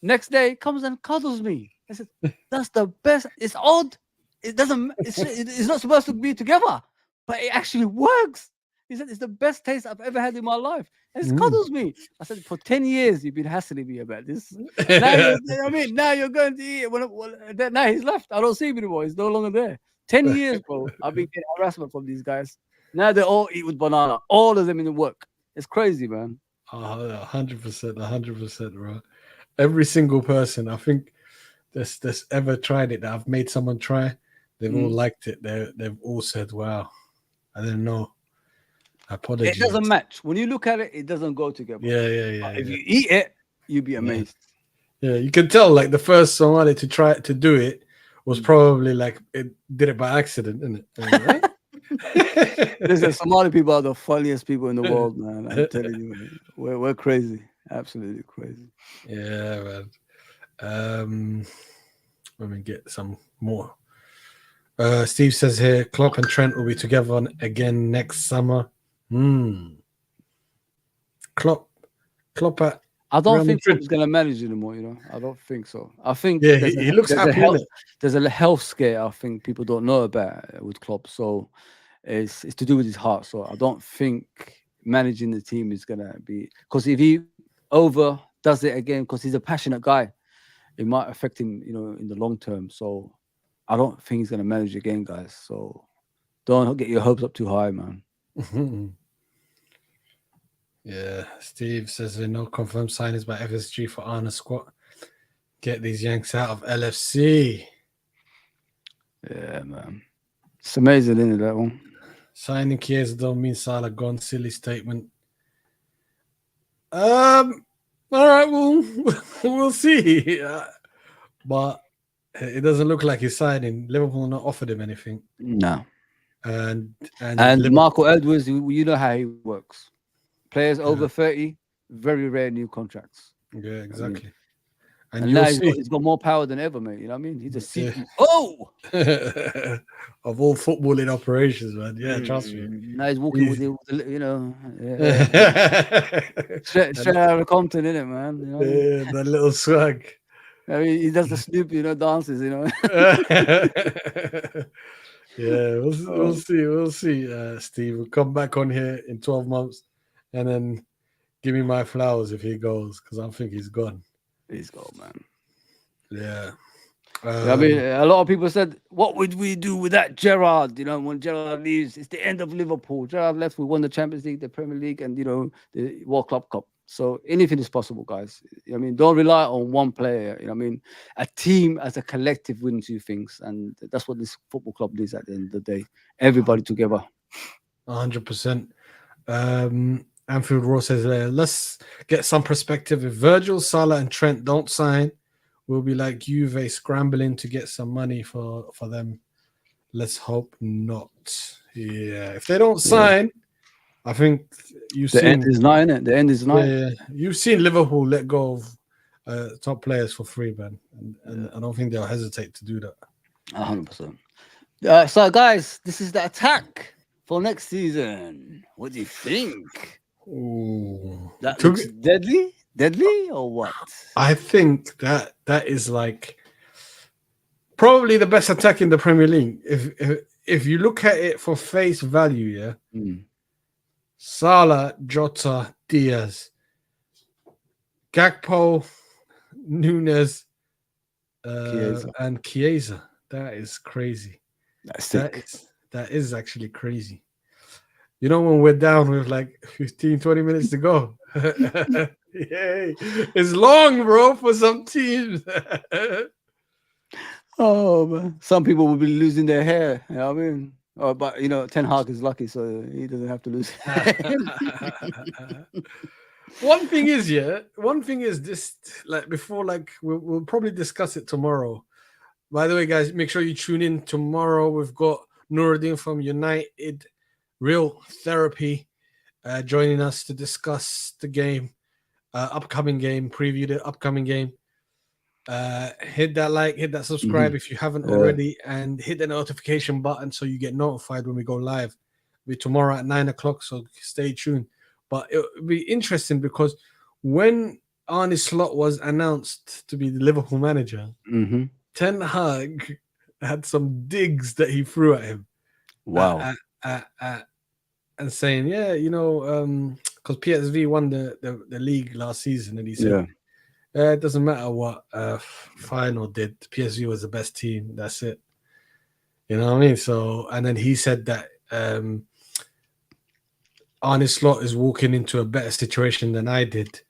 Next day comes and cuddles me. I said, that's the best. It's odd. It doesn't. It's not supposed to be together, but it actually works. He said, it's the best taste I've ever had in my life. And it cuddles me. I said, for 10 years you've been hassling me about this. Now you're going to eat it. Now he's left. I don't see him anymore. He's no longer there. 10 years, bro. I've been getting harassment from these guys. Now they all eat with banana. All of them in the work. It's crazy, man. 100%, bro. Every single person, I think, that's ever tried it, that I've made someone try, they've all liked it. They've all said, "Wow, I didn't know." Apologies. It doesn't match. When you look at it, it doesn't go together. Yeah. If you eat it, you'd be amazed. Yeah, you can tell. Like the first Somali to try to do it was probably like it did it by accident, isn't it? Listen, Somali people are the funniest people in the world, man. I'm telling you, man. We're crazy, absolutely crazy. Yeah, man. Let me get some more. Steve says here, Klopp and Trent will be together again next summer. Klopp Klopp at I don't Real think Madrid. Klopp's gonna manage anymore. I don't think so. I think Yeah, he looks happy, innit? there's a health scare. I think people don't know about with Klopp. So it's to do with his heart. So I don't think managing the team is gonna be, because if he over does it again, because he's a passionate guy, it might affect him, in the long term. So I don't think he's gonna manage again, guys. So don't get your hopes up too high, man. Yeah, Steve says there are no confirmed signings by FSG for Arna squad. Get these Yanks out of LFC. Yeah, man. It's amazing, isn't it, that one? Signing Chiesa don't mean Salah gone. Silly statement. All right, we'll see. But it doesn't look like he's signing. Liverpool not offered him anything. No. And Marco Edwards, you know how he works. Players over 30, very rare new contracts. Yeah, exactly. And now he's got more power than ever, mate. You know what I mean? He's a CEO of all footballing operations, man. Yeah, trust me. Now he's walking with straight out of Compton, innit, man? You know what I mean? Yeah, that little swag. I mean, he does the Snoop, dances, Yeah, we'll see, Steve. We'll come back on here in 12 months and then give me my flowers if he goes, because I think he's gone. He's gone, man. Yeah. I mean, a lot of people said, what would we do with that Gerrard? When Gerrard leaves, it's the end of Liverpool. Gerrard left, we won the Champions League, the Premier League, and, the World Club Cup. So anything is possible, guys. I mean, don't rely on one player. I mean, a team as a collective wins you things. And that's what this football club is at the end of the day. Everybody together. 100%. Anfield Raw says, let's get some perspective. If Virgil, Salah, and Trent don't sign, we'll be like Juve scrambling to get some money for them. Let's hope not. Yeah, if they don't sign, I think the end is nigh, innit? The end is nigh. Yeah, you've seen Liverpool let go of top players for free, man, and I don't think they'll hesitate to do that. 100%. So, guys, this is the attack for next season. What do you think? Ooh, that looks deadly or what? I think that is like probably the best attack in the Premier League. If you look at it for face value, Salah, Jota, Diaz, Gakpo, Nunes, and Chiesa. That is crazy. That's sick. That is actually crazy. When we're down with like 15, 20 minutes to go. Yay. It's long, bro, for some teams. Oh, man. Some people will be losing their hair. You know what I mean? But, Ten Hag is lucky, so he doesn't have to lose. One thing is this, like before, like we'll probably discuss it tomorrow. By the way, guys, make sure you tune in tomorrow. We've got Nuruddin from United Real Therapy joining us to discuss the game, upcoming game, preview the upcoming game. Hit that like, hit that subscribe if you haven't already, and hit the notification button so you get notified when we go live. It'll be tomorrow at 9 o'clock, so stay tuned. But it'll be interesting because when Arne Slot was announced to be the Liverpool manager, Ten Hag had some digs that he threw at him. Wow. And saying, because PSV won the league last season, and he said, it doesn't matter what final did. PSV was the best team. That's it. You know what I mean? So, and then he said that Arne Slot is walking into a better situation than I did,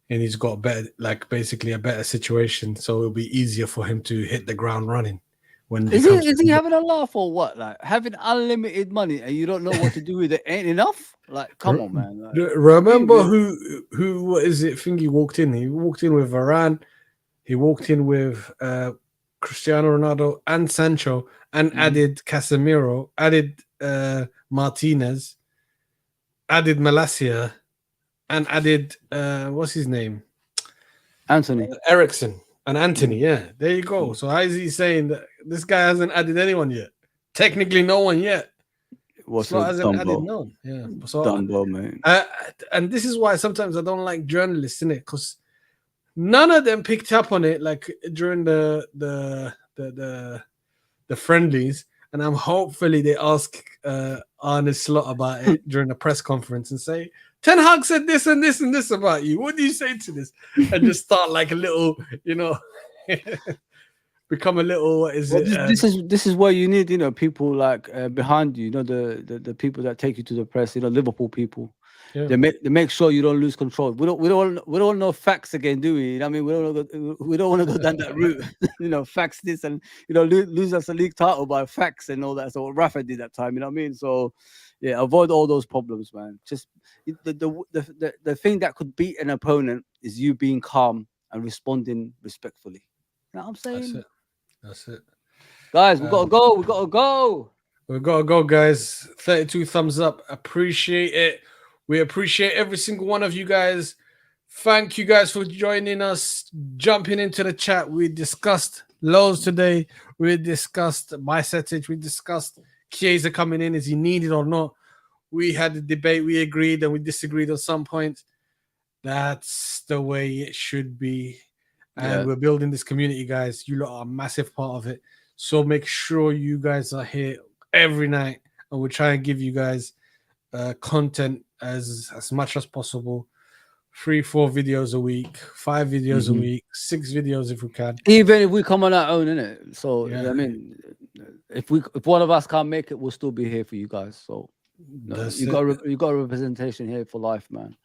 and he's got basically a better situation. So it'll be easier for him to hit the ground running. Is he having a laugh or what? Like having unlimited money and you don't know what to do with it ain't enough? Like, come on, man. Like, remember who what is it? Think he walked in. He walked in with Varane. He walked in with Cristiano Ronaldo and Sancho, and added Casemiro, added Martinez, added Malacia, and added what's his name? Anthony Ericsson. And Anthony, there you go. So how is he saying that this guy hasn't added anyone yet? Technically, no one yet. What's Slot a hasn't added Dumbo? none. Yeah. So, Dumbo, man. and this is why sometimes I don't like journalists in it, because none of them picked up on it like during the friendlies, and I'm hopefully they ask Arne Slot about it during the press conference and say, Ten Hag said this and this and this about you. What do you say to this? And just start like a little, become a little. What is Well, it? this is where you need, people like behind you, the people that take you to the press, Liverpool people. Yeah. They make sure you don't lose control. We don't know facts again, do we? I mean, we don't want to go down that route. Facts this and lose us a league title by facts and all that. So what Rafa did that time, you know what I mean? So yeah, avoid all those problems, man. Just the thing that could beat an opponent is you being calm and responding respectfully. You know what I'm saying? That's it. Guys, we gotta go. We gotta go. We gotta go, guys. 32 thumbs up. Appreciate it. We appreciate every single one of you guys. Thank you guys for joining us, jumping into the chat. We discussed lows today. We discussed Bicetic. We discussed Chiesa coming in. Is he needed or not? We had a debate. We agreed and we disagreed on some points. That's the way it should be. And we're building this community, guys. You lot are a massive part of it. So make sure you guys are here every night, and we'll try and give you guys content as much as possible. 3-4 videos a week, 5 videos a week, 6 videos if we can. Even if we come on our own, innit? So Yeah. I mean, if one of us can't make it, we'll still be here for you guys. So you got a representation here for life, man.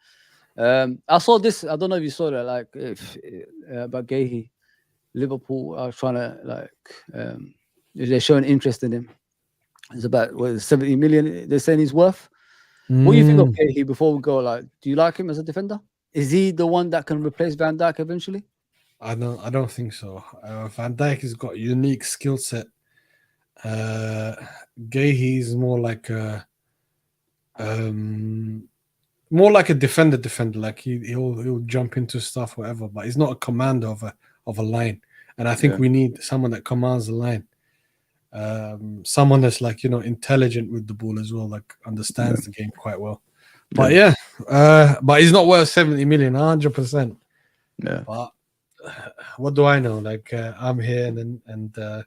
I saw this. I don't know if you saw that. Like about Gahey, Liverpool are trying to they're showing interest in him. It's about 70 million. They're saying he's worth. What do you think of Gahey before we go? Like, do you like him as a defender? Is he the one that can replace Van Dijk eventually? I don't think so. Van Dijk has got a unique skill set. Gahey is more like a defender. Like he'll jump into stuff, whatever. But he's not a commander of a line. And I think we need someone that commands the line. Someone that's intelligent with the ball as well, like understands the game quite well. But but he's not worth 70 million, 100%. Yeah. But what do I know? Like I'm here and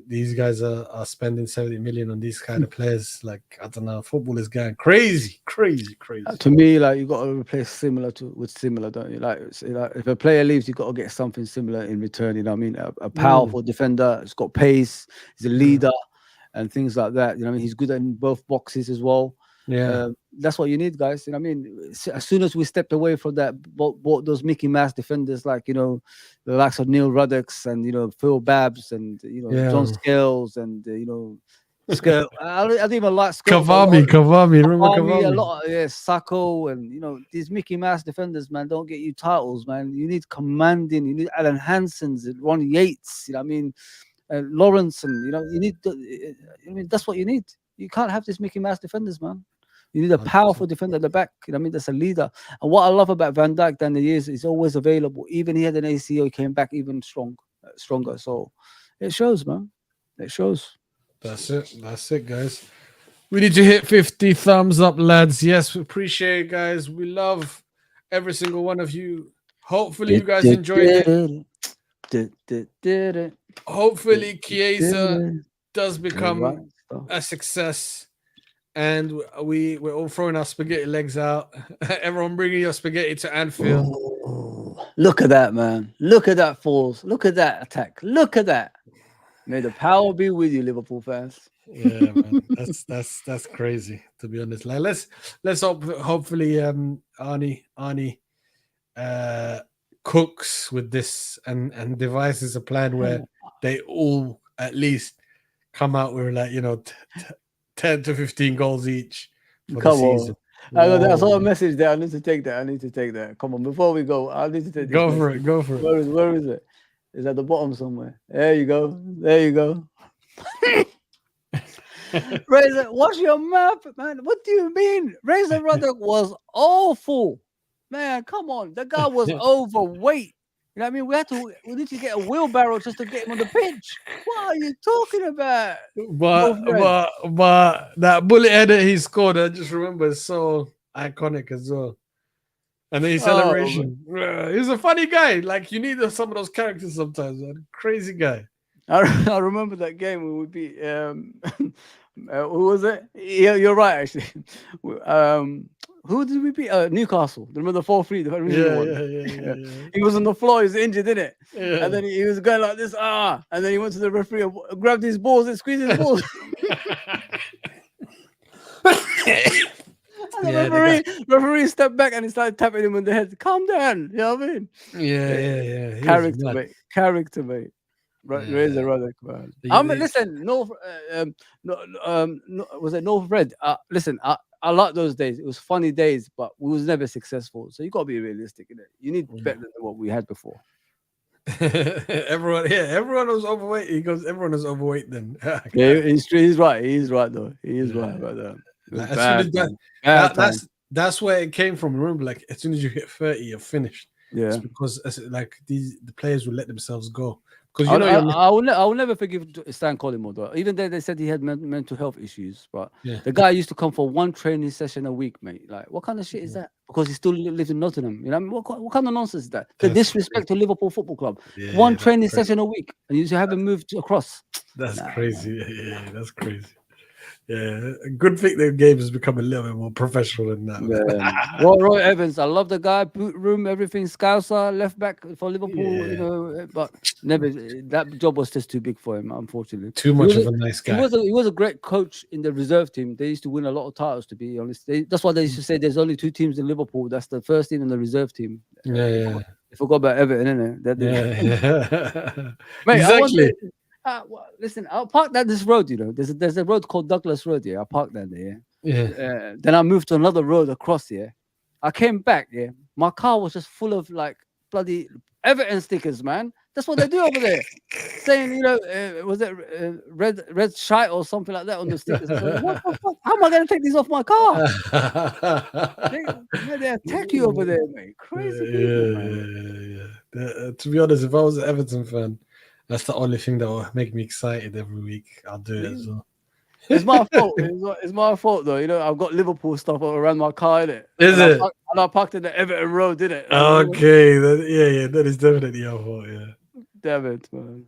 these guys are spending 70 million on these kind of players. Like, I don't know, football is going crazy. To me, like, you got to replace similar with similar, don't you? Like if a player leaves, you got to get something similar in return. You know what I mean? A powerful defender, he's got pace, he's a leader, and things like that. You know what I mean? He's good in both boxes as well. Yeah. That's what you need, guys. You know what I mean? As soon as we stepped away from that, bought those Mickey Mouse defenders, like, the likes of Neil Ruddocks and, Phil Babs and, John Scales and, Skirt. I don't even like Skirt. Kavami, remember Kavami? A lot of, Sacco and, these Mickey Mouse defenders, man, don't get you titles, man. You need commanding. You need Alan Hansons, Ron Yates, you know what I mean? Lawrence, and, you need, that's what you need. You can't have these Mickey Mouse defenders, man. You need a powerful defender at the back. You know what I mean? That's a leader. And what I love about Van Dijk down the years is always available. Even he had an ACO, he came back even stronger. So it shows, man. It shows. That's it, guys. We need to hit 50 thumbs up, lads. Yes, we appreciate it, guys. We love every single one of you. Hopefully you guys enjoyed it. Hopefully Chiesa does become a success. And we're all throwing our spaghetti legs out. Everyone bringing your spaghetti to Anfield. Oh, look at that, man. Look at that force. Look at that attack. Look at that. May the power be with you, Liverpool fans. Yeah, man. That's crazy, to be honest. Like let's hopefully Arnie cooks with this and devises a plan where they all at least come out with 10 to 15 goals each for the season. I saw a message there. I need to take that. Come on, before we go, I need to take this. Go for it. Where is it? It's at the bottom somewhere. There you go. Razor, wash your mouth, man. What do you mean? Razor Ruddock was awful. Man, come on. The guy was overweight. You know what I mean? We need to get a wheelbarrow just to get him on the pitch. What are you talking about? But No friend. that bullet header he scored, I just remember, is so iconic as well. And then his Oh, man. celebration. He's a funny guy. Like you need some of those characters sometimes, man. Crazy guy. I remember that game when we beat who was it? Yeah, you're right actually. Who did we beat? Newcastle. Remember the 4-3, the original one. Yeah. He was on the floor. He was injured, didn't it? Yeah. And then he was going like this, and then he went to the referee and grabbed his balls and squeezed his balls. And the referee stepped back and he started tapping him on the head. Calm down. You know what I mean? Yeah. Character, mate. Right, Yeah. Razor Ruddock, man. Listen, North, was it North Red? Listen, I like those days. It was funny days, but we was never successful. So you got to be realistic in it. You need better than what we had before. everyone was overweight. He goes, everyone was overweight then. Yeah, he's right. He's right though. He is right about that. Like, that's where it came from. Remember, like as soon as you hit 30, you're finished. Yeah, it's because like the players will let themselves go. Because I will never forgive Stan Collymore though. Even though they said he had mental health issues, but the guy used to come for one training session a week, mate. Like, what kind of shit is that? Because he still lives in Nottingham. You know, what kind of nonsense is that? The disrespect to Liverpool Football Club. One training session a week, and you haven't moved across. That's crazy. Yeah, that's crazy. Yeah, good thing the game has become a little bit more professional than that. Yeah. Roy Evans, I love the guy. Boot room, everything. Scouser, left back for Liverpool. You know, but never. That job was just too big for him, unfortunately. Too much of a nice guy. He was a great coach in the reserve team. They used to win a lot of titles. To be honest, that's why they used to say there's only two teams in Liverpool. That's the first team and the reserve team. Yeah. They forgot about Everton, innit? Mate, exactly. Listen, I'll park down this road. You know, there's a road called Douglas Road. Yeah, I parked down there. Yeah. Then I moved to another road across here. I came back. Yeah, my car was just full of like bloody Everton stickers, man. That's what they do over there, saying, you know, was it red shite or something like that on the stickers? Like, what the fuck? How am I going to take these off my car? they attack you over there, mate. Crazy people, man. Yeah. To be honest, if I was an Everton fan, that's the only thing that will make me excited every week. I'll do it as well. It's my fault. It's my fault, though. You know, I've got Liverpool stuff around my car, innit? And I parked in the Everton Road, didn't it? Okay. That is definitely your fault, yeah. Damn it, man.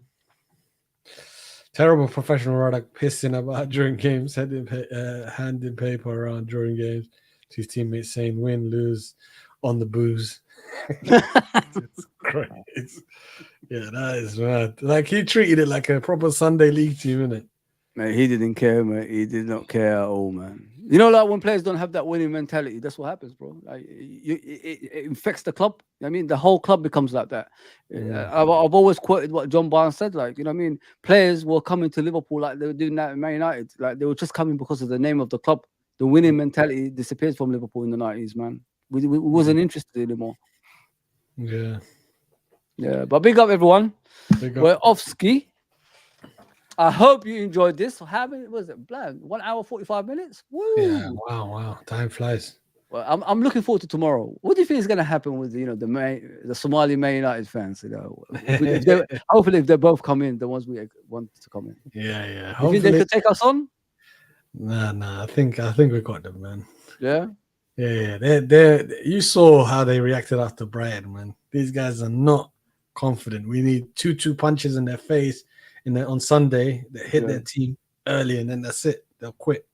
Terrible professional product pissing about during games, handing paper around during games to his teammates saying win, lose on the booze. It's great. Yeah, that is mad. Like he treated it like a proper Sunday league team, innit? Mate, he didn't care, mate. He did not care at all, man. You know, like when players don't have that winning mentality, that's what happens, bro. Like it infects the club. I mean, the whole club becomes like that. I've always quoted what John Barnes said. Like, you know what I mean? Players were coming to Liverpool like they were doing that in Man United. Like they were just coming because of the name of the club. The winning mentality disappeared from Liverpool in the 90s, man. We wasn't interested anymore. Yeah. Yeah, but big up everyone. We're off ski. I hope you enjoyed this. How many was it? 1 hour 45 minutes. Woo! Yeah, wow. Time flies. Well, I'm looking forward to tomorrow. What do you think is going to happen with the Somali Man United fans? You know, hopefully if they both come in, the ones we want to come in. Yeah. You think they could take us on? Nah. I think we got them, man. Yeah. Yeah. They you saw how they reacted after Brighton, man. These guys are not confident. We need 2 punches in their face. And then on Sunday, they hit their team early, and then that's it. They'll quit.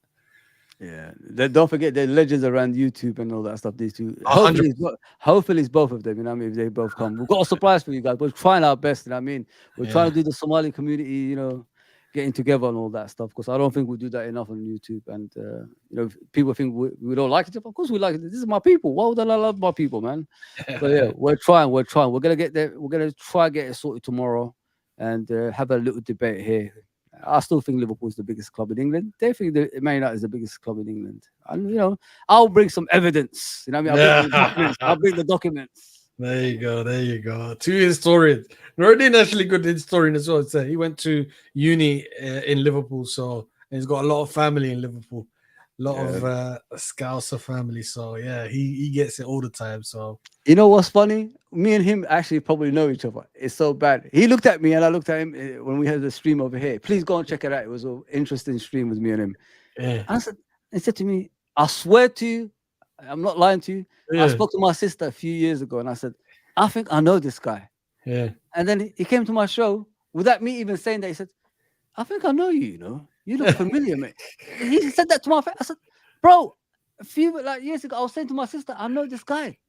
Yeah, don't forget the legends around YouTube and all that stuff. These two, hopefully it's both of them. You know what I mean? If they both come, we've got a surprise for you guys. We're trying our best. You know what I mean? We're trying to do the Somali community, you know, getting together and all that stuff. Because I don't think we do that enough on YouTube. And you know, people think we don't like it. Of course, we like it. This is my people. Why would I love my people, man? But yeah, we're trying. We're gonna get there. We're gonna try get it sorted tomorrow. And have a little debate here. I still think Liverpool is the biggest club in England. They think the Man United is the biggest club in England. And, you know, I'll bring some evidence. You know what I mean? I'll bring the documents. There you go. 2 historians. Nordin actually good historian as well. So he went to uni in Liverpool, so he's got a lot of family in Liverpool. lot Yeah. of Scouser family. So yeah, he gets it all the time. So You know what's funny? Me and him actually probably know each other. It's so bad. He looked at me and I looked at him when we had the stream over here. Please go and check it out. It was an interesting stream with me and him. yeah, I said, he said to me, I swear to you, I'm not lying to you. I yeah, spoke to my sister a few years ago and I said, I think I know this guy. yeah. And then he came to my show without me even saying that. He said, I think I know you, you know. You look familiar, mate. He said that to my face. I said, bro, a few years ago, I was saying to my sister, I know this guy.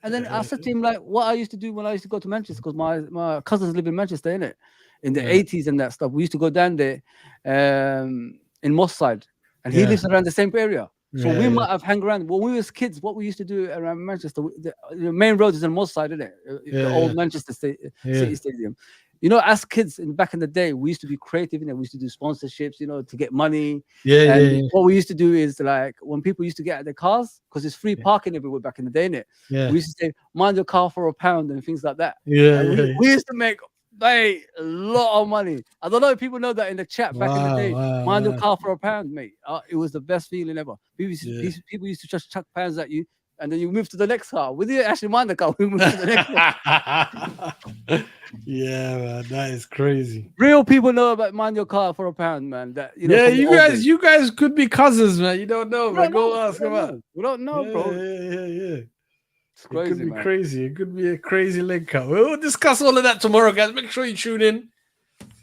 And then I said to him, like, what I used to do when I used to go to Manchester, because my cousins live in Manchester, innit? In the 80s and that stuff. We used to go down there in Moss Side. And he lives around the same area. So we might have hung around. When we was kids, what we used to do around Manchester, the main road is in Moss Side, isn't it? The old Manchester City Stadium. You know, as kids back in the day, we used to be creative, we used to do sponsorships, to get money. What we used to do is, like, when people used to get out their cars, because it's free parking everywhere back in the day, innit? We used to say, mind your car for £1 and things like that. We used to make a lot of money. I don't know if people know that in the chat back in the day. Mind your car for £1, mate. It was the best feeling ever. People used to just chuck pounds at you, and then you move to the next car. We didn't actually mind the car. We moved to the next one. Yeah, man, that is crazy. Real people know about mind your car for £1, man. That you guys could be cousins, man. You don't know, man. Go ask about. We don't know, bro. Yeah. It's crazy, it could be man. crazy. It could be a crazy link up. We'll discuss all of that tomorrow, guys. Make sure you tune in.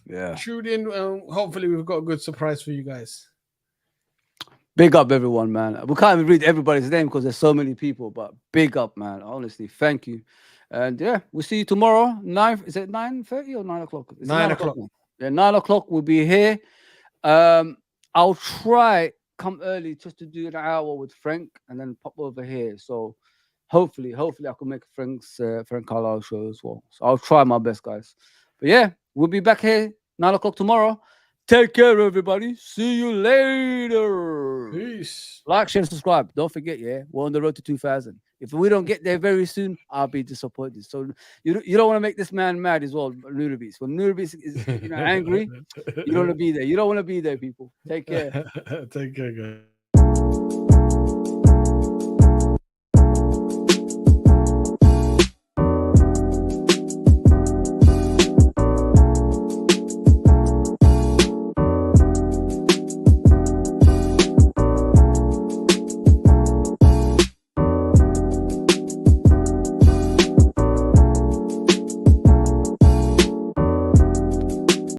Yeah. Tune in. Hopefully, we've got a good surprise for you guys. Big up, everyone, man. We can't even read everybody's name because there's so many people, but big up, man. Honestly, thank you. And yeah, we'll see you tomorrow. Is it 9:30 or 9 o'clock? It's 9 o'clock. Yeah, 9 o'clock. We'll be here. I'll try come early just to do an hour with Frank and then pop over here. So hopefully I can make Frank Carlisle show as well. So I'll try my best, guys. But yeah, we'll be back here 9 o'clock tomorrow. Take care, everybody. See you later. Peace. Like, share, subscribe. Don't forget, we're on the road to 2,000. If we don't get there very soon, I'll be disappointed. So you don't want to make this man mad as well, Nudabeats. When Nudabeats is angry, you don't want to be there. You don't want to be there, people. Take care. Take care, guys.